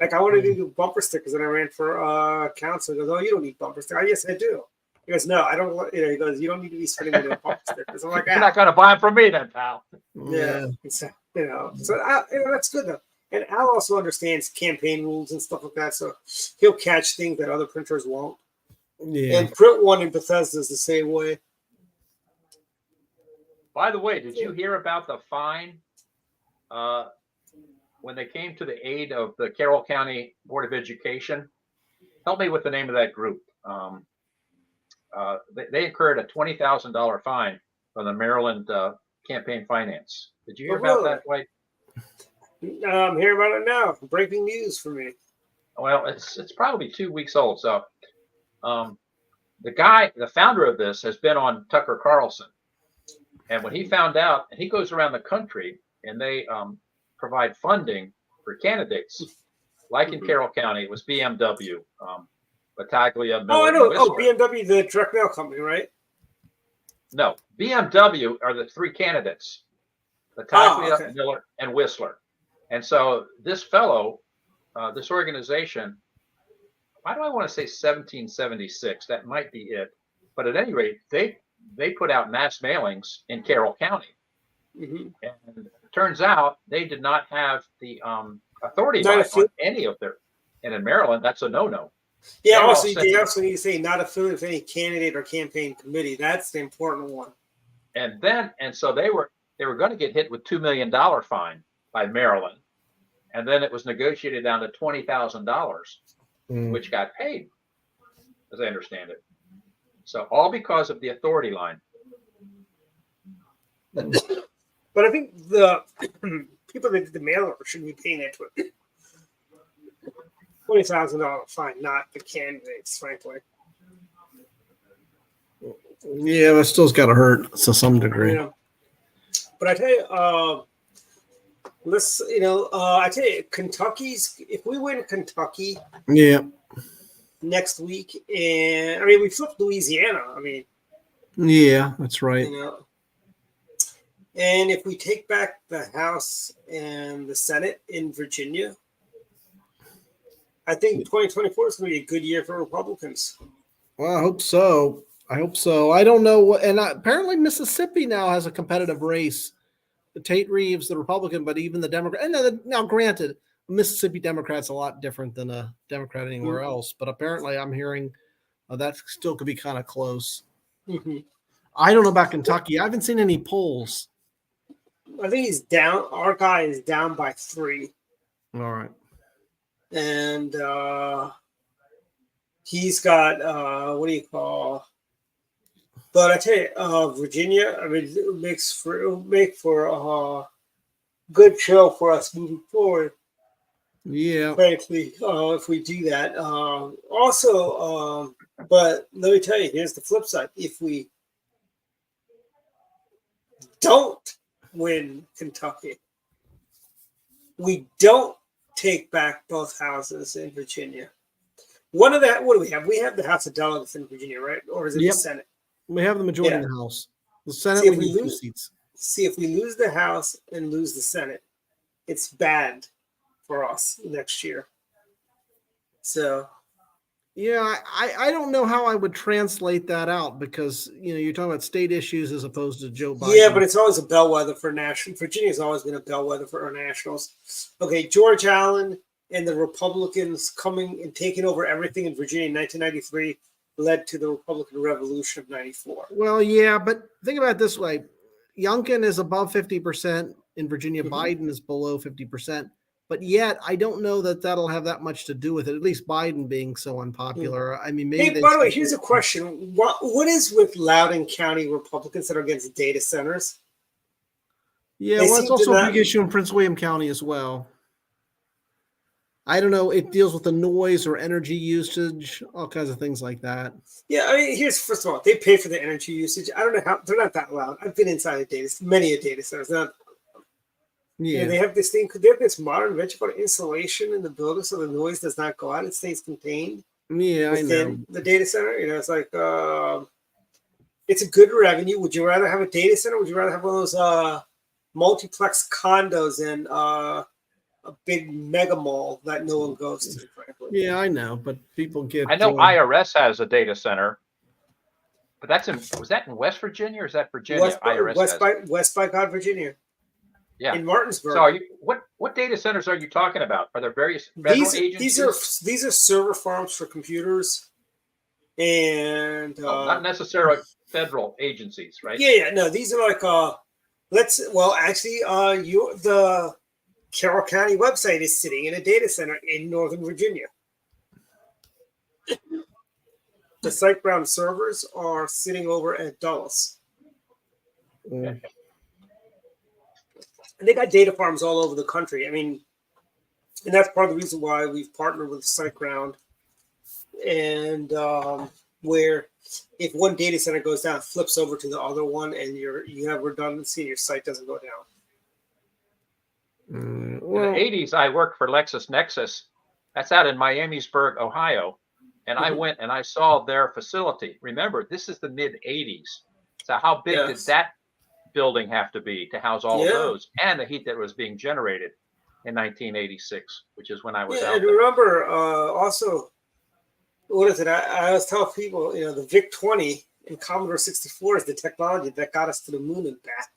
Speaker 4: Like, I wanted to do bumper stickers, and I ran for council. He goes, "Oh, you don't need bumper stickers." Yes, I do. He goes, "No, I don't." He goes, "You don't need to be spending money on bumper stickers." I'm like,
Speaker 6: "You're not going to buy them from me, then, pal."
Speaker 4: Yeah. So that's good though. And Al also understands campaign rules and stuff like that, so he'll catch things that other printers won't.
Speaker 5: Yeah.
Speaker 4: And Print One in Bethesda is the same way.
Speaker 6: By the way, did you hear about the fine when they came to the aid of the Carroll County Board of Education? Help me with the name of that group. They incurred a $20,000 fine from the Maryland Campaign Finance. Did you hear about that, Dwight?
Speaker 4: I'm hearing about it now. Breaking news for me.
Speaker 6: Well, it's probably 2 weeks old. So the founder of this has been on Tucker Carlson. And when he found out, and he goes around the country and they provide funding for candidates, like in Carroll County, it was BMW, Battaglia, Miller.
Speaker 4: I know. BMW, the direct mail company, right?
Speaker 6: No, BMW are the three candidates, Battaglia, Miller, and Whistler. And so this fellow, this organization, why do I want to say 1776? That might be it. But at any rate, they put out mass mailings in Carroll County. And it turns out they did not have the authority on any of their, and in Maryland, that's a no-no.
Speaker 4: Yeah, they also need to say not affiliated with any candidate or campaign committee. That's the important one.
Speaker 6: And so they were going to get hit with $2 million fine by Maryland. And then it was negotiated down to $20,000, which got paid, as I understand it. So all because of the authority line.
Speaker 4: But I think the people that did the mail order should be paying that $20,000 fine, not the candidates, frankly.
Speaker 5: Yeah, that still's got to hurt to some degree.
Speaker 4: Yeah. But I tell you, I tell you, Kentucky's. If we win Kentucky, next week, and I mean we flipped Louisiana. I mean,
Speaker 5: yeah, that's right.
Speaker 4: And if we take back the House and the Senate in Virginia, I think 2024 is going to be a good year for Republicans.
Speaker 5: Well, I hope so. I don't know what, and apparently Mississippi now has a competitive race. Tate Reeves, the Republican, but even the Democrat. And now, granted, Mississippi Democrat's a lot different than a Democrat anywhere else, but apparently I'm hearing that still could be kind of close. I don't know about Kentucky. I haven't seen any polls.
Speaker 4: I think he's down. Our guy is down by 3.
Speaker 5: All right.
Speaker 4: And he's got what do you call? But I tell you, Virginia. I mean, it it'll make for a good show for us moving forward.
Speaker 5: Yeah.
Speaker 4: Frankly, if we do that. But let me tell you, here's the flip side. If we don't win Kentucky, we don't take back both houses in Virginia. What do we have? We have the House of Delegates in Virginia, right? Or is it the Senate?
Speaker 5: We have the majority in the House. The Senate,
Speaker 4: See,
Speaker 5: we need 2 seats.
Speaker 4: See, if we lose the House and lose the Senate, it's bad for us next year. So,
Speaker 5: yeah, I don't know how I would translate that out because, you're talking about state issues as opposed to Joe Biden.
Speaker 4: Yeah, but it's always a bellwether for national. Virginia's always been a bellwether for our nationals. Okay, George Allen and the Republicans coming and taking over everything in Virginia in 1993 led to the Republican Revolution of 94.
Speaker 5: Well, yeah, but think about it this way. Youngkin is above 50% in Virginia. Mm-hmm. Biden is below 50%. But yet, I don't know that that'll have that much to do with it, at least Biden being so unpopular. Mm-hmm. I mean, maybe.
Speaker 4: Hey, by the way, here's a question. What is with Loudoun County Republicans that are against data centers?
Speaker 5: Yeah, well, it's also a big issue in Prince William County as well. I don't know. It deals with the noise or energy usage, all kinds of things like that.
Speaker 4: Yeah, I mean, first of all, they pay for the energy usage. I don't know how they're not that loud. I've been inside many data centers. Yeah, they have this thing. They have this modern invention called insulation in the building, so the noise does not go out; it stays contained.
Speaker 5: Yeah, I know.
Speaker 4: The data center, it's like it's a good revenue. Would you rather have a data center? Or would you rather have one of those multiplex condos in a big mega mall that no one goes to? Frankly.
Speaker 5: Yeah, I know, but people get.
Speaker 6: I know IRS has a data center, but was that in West Virginia or is that Virginia?
Speaker 4: West by God, Virginia.
Speaker 6: Yeah,
Speaker 4: in Martinsburg.
Speaker 6: So, what data centers are you talking about? Are there various federal agencies?
Speaker 4: These are server farms for computers, and
Speaker 6: not necessarily federal agencies, right?
Speaker 4: Yeah. No, these are like the Carroll County website is sitting in a data center in Northern Virginia. The SiteGround servers are sitting over at Dulles.
Speaker 5: Okay.
Speaker 4: And they got data farms all over the country. I mean, and that's part of the reason why we've partnered with SiteGround. And where if one data center goes down, it flips over to the other one, and you have redundancy, and your site doesn't go down.
Speaker 6: In the 80s, I worked for LexisNexis. That's out in Miamisburg, Ohio. And I went and I saw their facility. Remember, this is the mid 80s. So how big did that building have to be to house all of those and the heat that was being generated in 1986, which is when I was out
Speaker 4: and
Speaker 6: there.
Speaker 4: Remember, also, what is it? I always tell people, the VIC-20 and Commodore 64 is the technology that got us to the moon and back.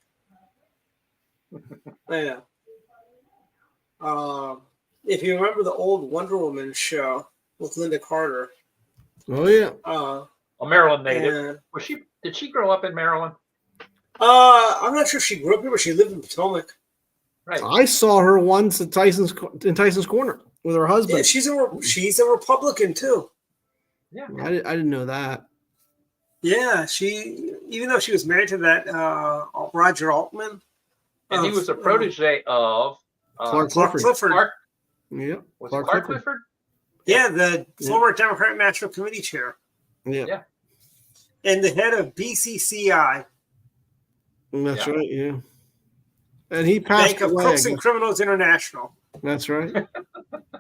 Speaker 4: Yeah. If you remember the old Wonder Woman show with Linda Carter.
Speaker 5: Oh yeah.
Speaker 6: A Maryland native. Did she grow up in Maryland?
Speaker 4: I'm not sure if she grew up here, but she lived in Potomac.
Speaker 6: Right.
Speaker 5: I saw her once at Tyson's Corner with her husband.
Speaker 4: Yeah, she's a Republican too.
Speaker 6: Yeah,
Speaker 5: I didn't know that.
Speaker 4: Yeah, even though she was married to that Roger Altman,
Speaker 6: and he was a protege of
Speaker 5: Clark Clifford. Yeah,
Speaker 6: was Clark Clifford?
Speaker 4: Yeah, the former Democratic National Committee chair.
Speaker 5: Yeah.
Speaker 4: And the head of BCCI.
Speaker 5: That's right, yeah. And he passed
Speaker 4: Bank of
Speaker 5: away.
Speaker 4: Crooks and Criminals International.
Speaker 5: That's right.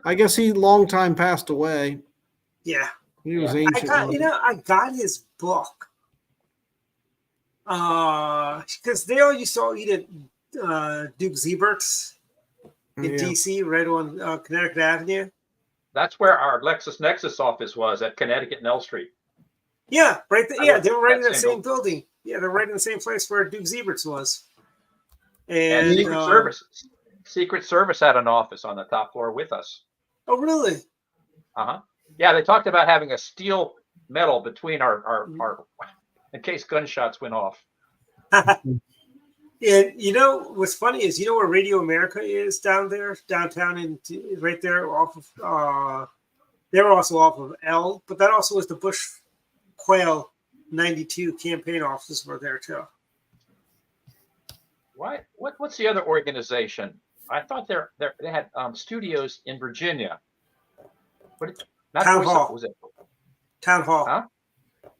Speaker 5: I guess he long time passed away.
Speaker 4: Yeah.
Speaker 5: He was ancient.
Speaker 4: I got his book. Because they all used to all eat at Duke Zebert's in D.C., right on Connecticut Avenue.
Speaker 6: That's where our LexisNexis office was, at Connecticut and L Street.
Speaker 4: Yeah, right there. Yeah, they were right in the same building. Yeah, they're right in the same place where Duke Zebert's was. And
Speaker 6: Secret Service had an office on the top floor with us.
Speaker 4: Oh, really?
Speaker 6: Uh-huh. Yeah, they talked about having a steel metal between our in case gunshots went off.
Speaker 4: And you know what's funny is, you know where Radio America is down there, downtown, and right there off of. They're also off of L, but that also was the Bush Quail 92 campaign offices were there too.
Speaker 6: Why? What's the other organization? I thought they had studios in Virginia. What? Not
Speaker 4: Town
Speaker 6: Voice
Speaker 4: Hall.
Speaker 6: Of, was it?
Speaker 4: Town Hall.
Speaker 6: Huh?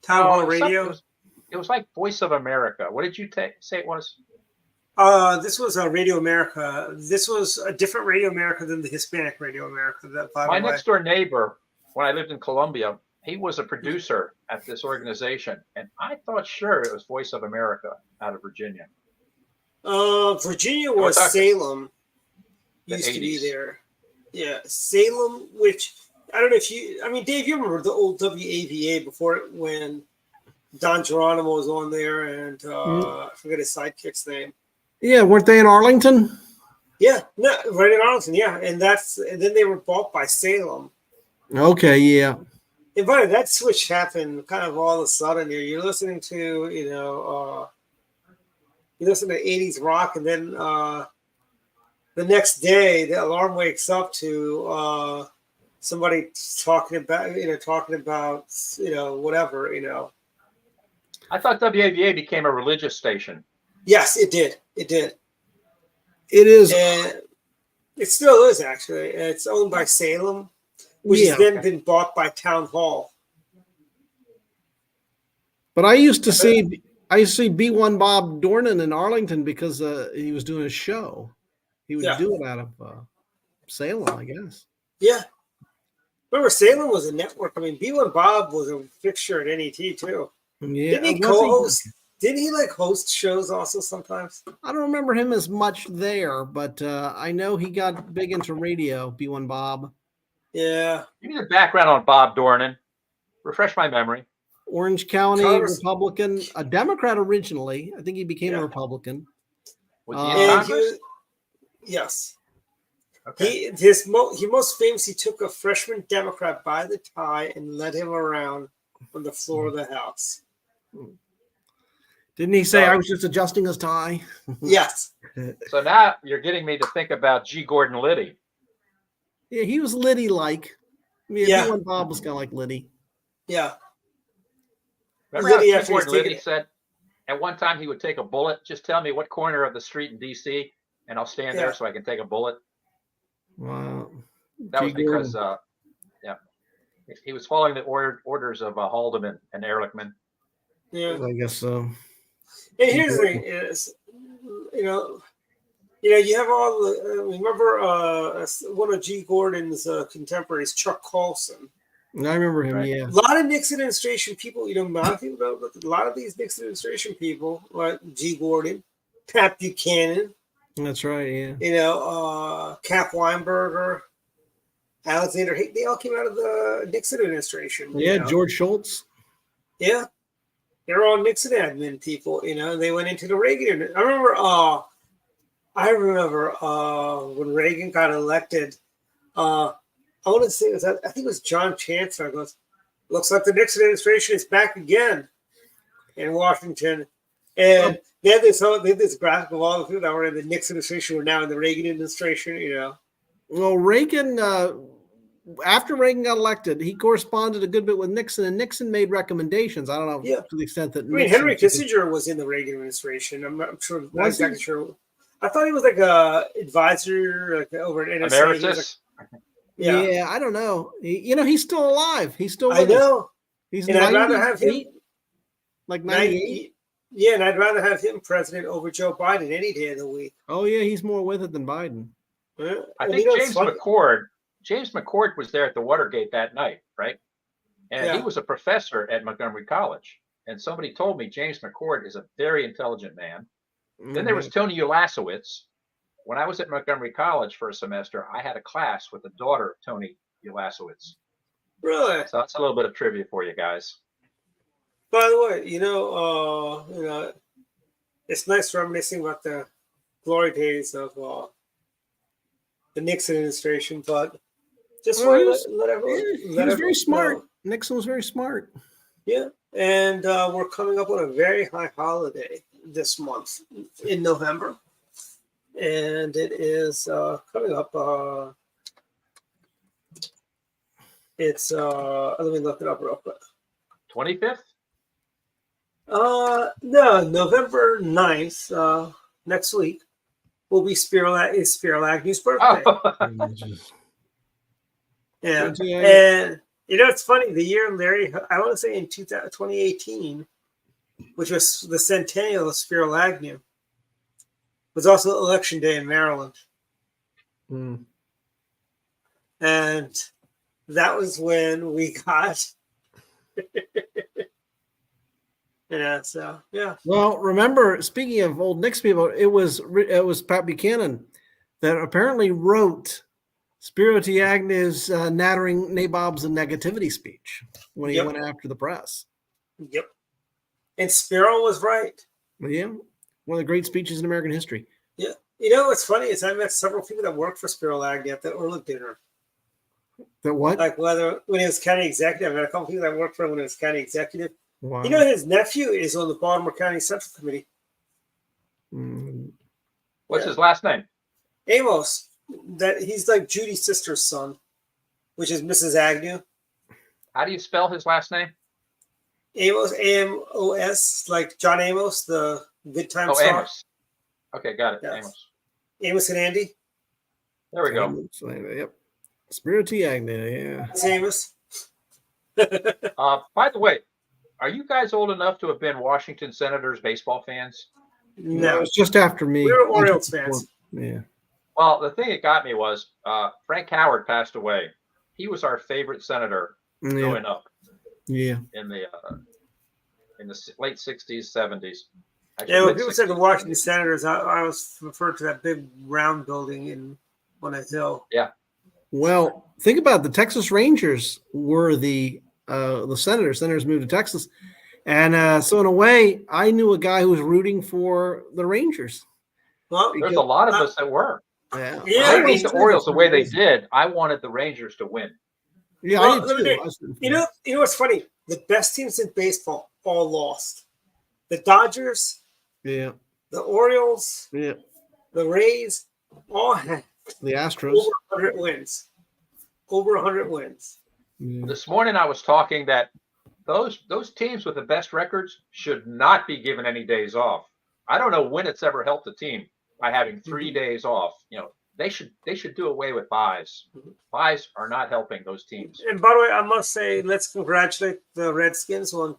Speaker 4: Town Hall
Speaker 6: it was
Speaker 4: Radio.
Speaker 6: it was like Voice of America. What did you say it was?
Speaker 4: This was Radio America. This was a different Radio America than the Hispanic Radio America. That, by
Speaker 6: My
Speaker 4: the way.
Speaker 6: next door neighbor, when I lived in Columbia, he was a producer at this organization, and I thought sure it was Voice of America out of Virginia.
Speaker 4: Virginia was Salem. Used to be there. Yeah, Salem, which I don't know if you. I mean, Dave, you remember the old WAVA before it, when Don Geronimo was on there, and I forget his sidekick's name.
Speaker 5: Yeah, weren't they in Arlington?
Speaker 4: Yeah, no, right in Arlington. Yeah, and then they were bought by Salem.
Speaker 5: Okay, yeah.
Speaker 4: And by that switch happened kind of all of a sudden. You're listening to, you listen to 80s rock, and then the next day the alarm wakes up to somebody talking about whatever.
Speaker 6: I thought WAVA became a religious station.
Speaker 4: Yes, it did. It did.
Speaker 5: It is.
Speaker 4: And it still is, actually. It's owned by Salem, which has then been bought by Town Hall.
Speaker 5: But I used to see B1 Bob Dornan in Arlington because he was doing a show. He would do it out of Salem, I guess.
Speaker 4: Yeah. Remember, Salem was a network. I mean, B1 Bob was a fixture at NET too.
Speaker 5: Yeah.
Speaker 4: Didn't he co-host? Didn't he host shows also sometimes?
Speaker 5: I don't remember him as much there, but I know he got big into radio, B1 Bob.
Speaker 4: Yeah.
Speaker 6: Give me the background on Bob Dornan. Refresh my memory.
Speaker 5: Orange County Republican, a Democrat originally. I think he became a Republican.
Speaker 6: Was he in Congress?
Speaker 4: Yes.
Speaker 6: Okay.
Speaker 4: He most famously took a freshman Democrat by the tie and led him around on the floor of the House.
Speaker 5: Didn't he say I was just adjusting his tie?
Speaker 4: Yes.
Speaker 6: So now you're getting me to think about G. Gordon Liddy.
Speaker 5: Yeah, he was Liddy-like. I mean, B1 Bob was kind of like Liddy.
Speaker 4: Yeah.
Speaker 6: Remember how G. Gordon Liddy said at one time he would take a bullet? Just tell me what corner of the street in D.C. and I'll stand there so I can take a bullet.
Speaker 5: Wow.
Speaker 6: That was because, he was following the orders of Haldeman and Ehrlichman.
Speaker 4: Yeah,
Speaker 5: I guess so.
Speaker 4: And here's the thing: is you have all the. Remember, one of G. Gordon's contemporaries, Chuck Colson.
Speaker 5: I remember him. Right. Yeah,
Speaker 4: a lot of Nixon administration people. A lot of people know, but a lot of these Nixon administration people, like G. Gordon, Pat Buchanan.
Speaker 5: That's right. Yeah.
Speaker 4: Cap Weinberger, Alexander Hayden, they all came out of the Nixon administration.
Speaker 5: Yeah, George Shultz.
Speaker 4: Yeah. They're all Nixon admin people, they went into the Reagan. I remember when Reagan got elected, I want to say I think it was John Chancellor goes, looks like the Nixon administration is back again in Washington. And they had this graphic of all the people that were in the Nixon administration were now in the Reagan administration,
Speaker 5: Well, Reagan, after Reagan got elected, he corresponded a good bit with Nixon, and Nixon made recommendations. I don't know to the extent that
Speaker 4: Henry Kissinger was in the Reagan administration. I'm not exactly sure. I thought he was like a advisor over at NSA.
Speaker 6: Emeritus?
Speaker 5: Yeah, I don't know. He's still alive. He's still with
Speaker 4: I know.
Speaker 5: He's
Speaker 4: and I'd rather have him
Speaker 5: like 98.
Speaker 4: Yeah, and I'd rather have him president over Joe Biden any day of the week.
Speaker 5: Oh yeah, he's more with it than Biden.
Speaker 6: I think James McCord was there at the Watergate that night, right? And he was a professor at Montgomery College. And somebody told me James McCord is a very intelligent man. Mm-hmm. Then there was Tony Ulasewicz. When I was at Montgomery College for a semester, I had a class with the daughter of Tony Ulasewicz.
Speaker 4: Really?
Speaker 6: So that's a little bit of trivia for you guys.
Speaker 4: By the way, it's nice reminiscing about the glory days of the Nixon administration, but just let everyone.
Speaker 5: He was very smart. Nixon was very smart.
Speaker 4: Yeah, and we're coming up on a very high holiday this month in November, and it is coming up. It's let me look it up real quick.
Speaker 6: 25th?
Speaker 4: No, November 9th, next week will be Spiro Agnew's birthday.
Speaker 6: Oh.
Speaker 4: Yeah, and it's funny. The year Larry, I want to say in 2018, which was the centennial of Spiro Agnew, was also election day in Maryland, and that was when we got. So yeah.
Speaker 5: Well, remember, speaking of old Knicks people, it was Pat Buchanan that apparently wrote Spiro T. Agnew's nattering nabobs and negativity speech when he went after the press.
Speaker 4: Yep. And Spiro was right.
Speaker 5: Yeah. One of the great speeches in American history.
Speaker 4: Yeah. You know what's funny is I met several people that worked for Spiro Agnew at the Orla dinner.
Speaker 5: That what?
Speaker 4: Like when he was county executive. I met a couple people that worked for him when he was county executive.
Speaker 5: Wow.
Speaker 4: You know, his nephew is on the Baltimore County Central Committee.
Speaker 6: What's his last name?
Speaker 4: Amos. That he's like Judy's sister's son, which is Mrs. Agnew.
Speaker 6: How do you spell his last name?
Speaker 4: Amos, Amos, like John Amos, the Good Time star.
Speaker 6: Amos. Okay, got it.
Speaker 4: Yes.
Speaker 6: Amos.
Speaker 4: Amos and Andy.
Speaker 6: There we go.
Speaker 5: Yep. Spiro T. Agnew, yeah.
Speaker 4: It's Amos.
Speaker 6: By the way, are you guys old enough to have been Washington Senators baseball fans?
Speaker 5: No, it was just after me.
Speaker 4: We were Orioles fans.
Speaker 5: Yeah.
Speaker 6: Well, the thing that got me was Frank Howard passed away. He was our favorite senator growing up.
Speaker 5: Yeah.
Speaker 6: In the late 60s, 70s.
Speaker 4: Yeah, when people said the Washington Senators, I was referred to that big round building on a hill.
Speaker 6: Yeah.
Speaker 5: Well, think about it. The Texas Rangers were the Senators. Senators moved to Texas. And so in a way, I knew a guy who was rooting for the Rangers.
Speaker 6: Well, there's a lot of us that were.
Speaker 5: Yeah.
Speaker 6: I hate the Orioles the way they did. I wanted the Rangers to win.
Speaker 5: Yeah,
Speaker 4: well,
Speaker 5: I did too.
Speaker 4: You know what's funny? The best teams in baseball all lost. The Dodgers,
Speaker 5: the
Speaker 4: Orioles,
Speaker 5: the
Speaker 4: Rays, all had
Speaker 5: the Astros
Speaker 4: over 100 wins. Over 100 wins.
Speaker 5: Yeah.
Speaker 6: This morning I was talking that those teams with the best records should not be given any days off. I don't know when it's ever helped a team by having 3 days off. They should do away with buys. Buys are not helping those teams.
Speaker 4: And by the way, I must say, let's congratulate the Redskins on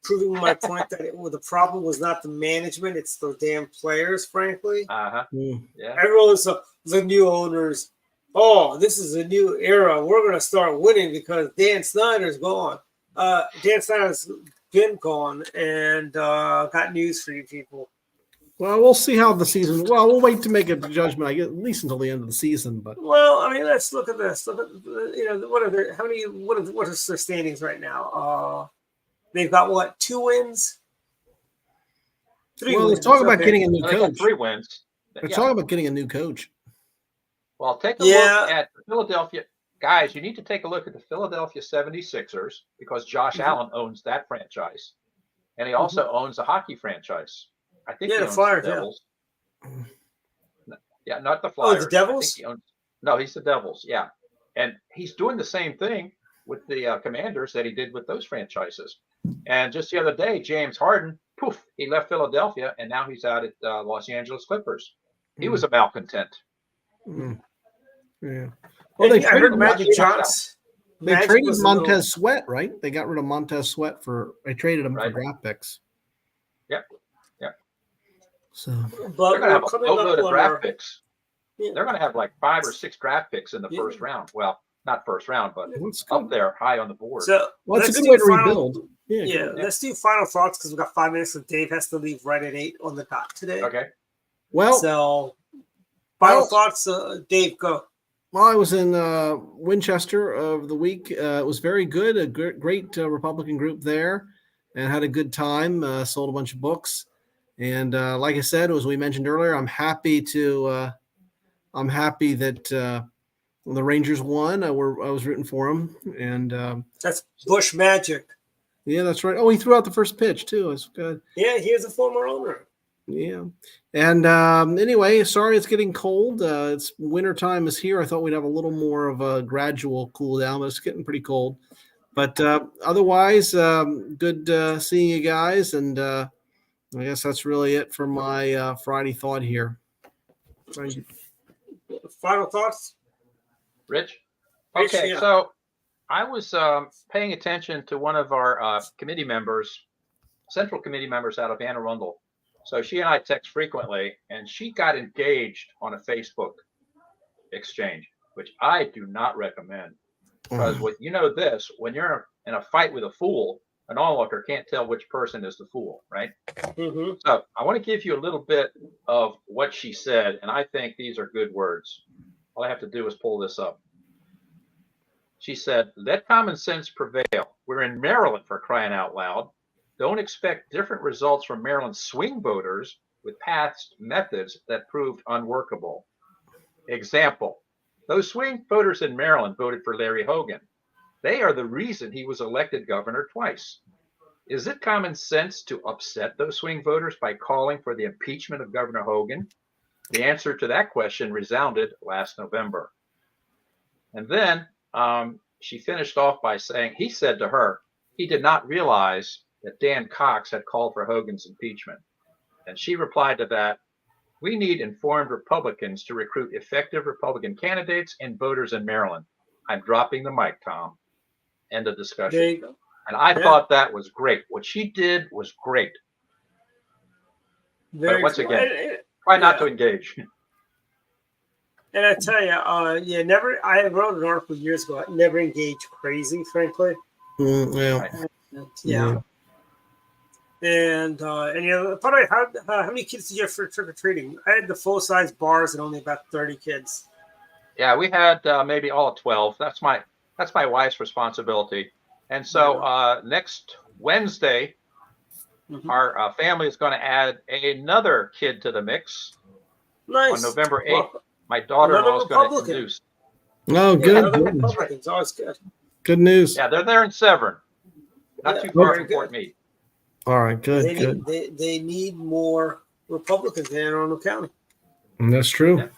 Speaker 4: proving my point that the problem was not the management; it's the damn players. Frankly,
Speaker 6: Yeah.
Speaker 4: Everyone's the new owners. Oh, this is a new era. We're going to start winning because Dan Snyder's gone. Dan Snyder's been gone, and got news for you people.
Speaker 5: Well, we'll see how the season. Well, we'll wait to make a judgment. I guess at least until the end of the season. But
Speaker 4: I mean, let's look at this. Look at what are their what are their standings right now? They've got what, 2 wins? 3 wins.
Speaker 5: Let's talk about getting a new coach.
Speaker 6: 3 wins.
Speaker 5: Let's talk about getting a new coach.
Speaker 6: Well, take a look at the Philadelphia guys. You need to take a look at the Philadelphia 76ers because Josh Allen owns that franchise, and he also owns a hockey franchise. I think he owns
Speaker 4: Flyers,
Speaker 6: the Devils. Yeah, not the Flyers.
Speaker 4: Oh, the Devils?
Speaker 6: He's the Devils. Yeah, and he's doing the same thing with the Commanders that he did with those franchises. And just the other day, James Harden, poof, he left Philadelphia, and now he's out at Los Angeles Clippers. He was a malcontent.
Speaker 5: Yeah. Well, they traded
Speaker 4: Magic Johnson.
Speaker 5: They traded Montez Sweat, right? They got rid of Montez Sweat they traded him for draft picks.
Speaker 6: Yep.
Speaker 5: So,
Speaker 6: but they're going to have a boatload of draft picks. Yeah. They're going to have like 5 or 6 draft picks in the first round. Well, not first round, but up there high on the board.
Speaker 4: So
Speaker 5: it's a good way to rebuild.
Speaker 4: Let's do final thoughts because we've got 5 minutes and Dave has to leave right at 8 on the dot today.
Speaker 6: Okay.
Speaker 5: Well,
Speaker 4: so final thoughts, Dave, go.
Speaker 5: Well, I was in Winchester of the week. It was very good. A great Republican group there, and had a good time. Sold a bunch of books, and like I said, as we mentioned earlier, I'm happy that the Rangers won. I was rooting for them, and
Speaker 4: that's Bush magic.
Speaker 5: Yeah, that's right. Oh, he threw out the first pitch too. It's good.
Speaker 4: Yeah, he is a former owner.
Speaker 5: Yeah. And anyway, sorry it's getting cold. It's winter time is here. I thought we'd have a little more of a gradual cool down, but it's getting pretty cold. But otherwise, good seeing you guys. And I guess that's really it for my Friday thought here.
Speaker 4: Final thoughts?
Speaker 6: Rich?
Speaker 4: Rich,
Speaker 6: Okay,
Speaker 4: yeah.
Speaker 6: so I was paying attention to one of our committee members, central committee members out of Anne Arundel. So she and I text frequently, and she got engaged on a Facebook exchange, which I do not recommend. Because when you're in a fight with a fool, an onlooker can't tell which person is the fool, right?
Speaker 4: Mm-hmm.
Speaker 6: So I want to give you a little bit of what she said, and I think these are good words. All I have to do is pull this up. She said, "Let common sense prevail. We're in Maryland, for crying out loud. Don't expect different results from Maryland swing voters with past methods that proved unworkable. Example, those swing voters in Maryland voted for Larry Hogan. They are the reason he was elected governor twice. Is it common sense to upset those swing voters by calling for the impeachment of Governor Hogan? The answer to that question resounded last November." And then she finished off by saying, he said to her, he did not realize that Dan Cox had called for Hogan's impeachment. And she replied to that, "We need informed Republicans to recruit effective Republican candidates and voters in Maryland. I'm dropping the mic, Tom." End of discussion.
Speaker 4: There you go.
Speaker 6: And I thought that was great. What she did was great. But once again, try not to engage.
Speaker 4: And I tell you, I wrote an article years ago. I never engage crazy, frankly.
Speaker 5: Yeah.
Speaker 4: And by the way, how many kids did you have for trick or treating? I had the full size bars and only about 30 kids.
Speaker 6: Yeah, we had maybe all 12. That's my wife's responsibility. And so next Wednesday, our family is going to add another kid to the mix.
Speaker 4: Nice.
Speaker 6: On November 8th, my daughter-in-law is going to introduce.
Speaker 5: Oh, good.
Speaker 4: Republicans, always good.
Speaker 5: Good news.
Speaker 6: Yeah, they're there in Severn. Not too far from Fort Meade.
Speaker 5: All right, good.
Speaker 4: They need more Republicans in Anne Arundel County.
Speaker 5: That's true.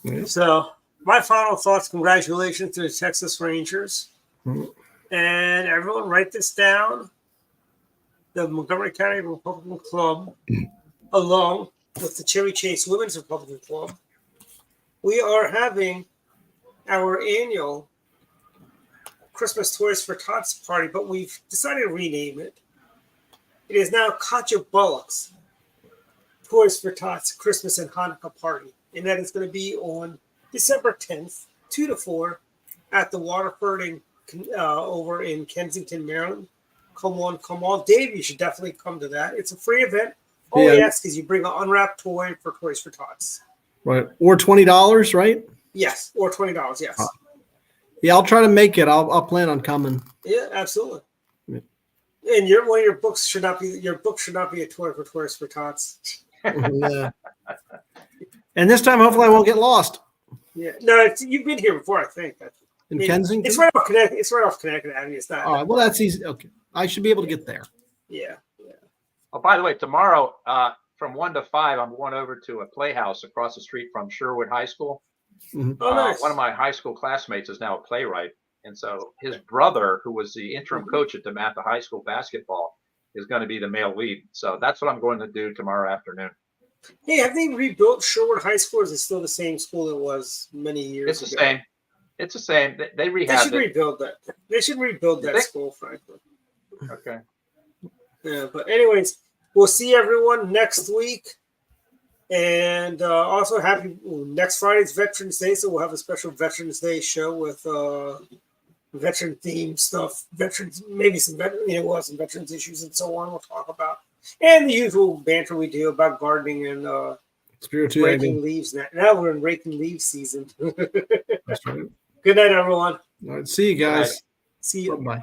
Speaker 6: Yeah.
Speaker 4: So my final thoughts, congratulations to the Texas Rangers. And everyone write this down. The Montgomery County Republican Club, along with the Cherry Chase Women's Republican Club, we are having our annual Christmas Toys for Tots party, but we've decided to rename it. It is now Katja Bullock's Toys for Tots Christmas and Hanukkah party. And that is going to be on December 10th, 2 to 4, at the Waterford over in Kensington, Maryland. Come on. Dave, you should definitely come to that. It's a free event. All we ask is you bring an unwrapped toy for Toys for Tots.
Speaker 5: Right. Or $20, right?
Speaker 4: Yes. Or $20, yes.
Speaker 5: Yeah, I'll try to make it. I'll plan on coming.
Speaker 4: Yeah, absolutely.
Speaker 5: Yeah.
Speaker 4: And your books should not be a toy for Toys for Tots.
Speaker 5: Yeah. And this time, hopefully, I won't get lost.
Speaker 4: Yeah. No, you've been here before, I think.
Speaker 5: In Kensington?
Speaker 4: It's right off Connecticut. It's right off Connecticut Avenue. It's not.
Speaker 5: All right. Well, that's easy. Okay. I should be able to get there.
Speaker 4: Yeah.
Speaker 6: Oh, by the way, tomorrow from 1 to 5, I'm going over to a playhouse across the street from Sherwood High School.
Speaker 5: Mm-hmm.
Speaker 4: Oh, nice.
Speaker 6: One of my high school classmates is now a playwright. And so his brother, who was the interim coach at DeMatha High School basketball, is going to be the male lead. So that's what I'm going to do tomorrow afternoon.
Speaker 4: Hey, have they rebuilt Sherwood High School, or is it still the same school it was many years ago?
Speaker 6: It's the same. They rehabbed it.
Speaker 4: They should rebuild that. They should rebuild that school, frankly.
Speaker 6: Okay.
Speaker 4: Yeah, but anyways, we'll see everyone next week. And also next Friday's Veterans Day, so we'll have a special Veterans Day show with veteran themed stuff. Veterans, maybe some some veterans issues and so on. We'll talk about, and the usual banter we do about gardening and raking leaves. Now we're in raking leaves season.
Speaker 5: That's right.
Speaker 4: Good night, everyone.
Speaker 5: All right, see you guys.
Speaker 4: See you.
Speaker 5: Bye.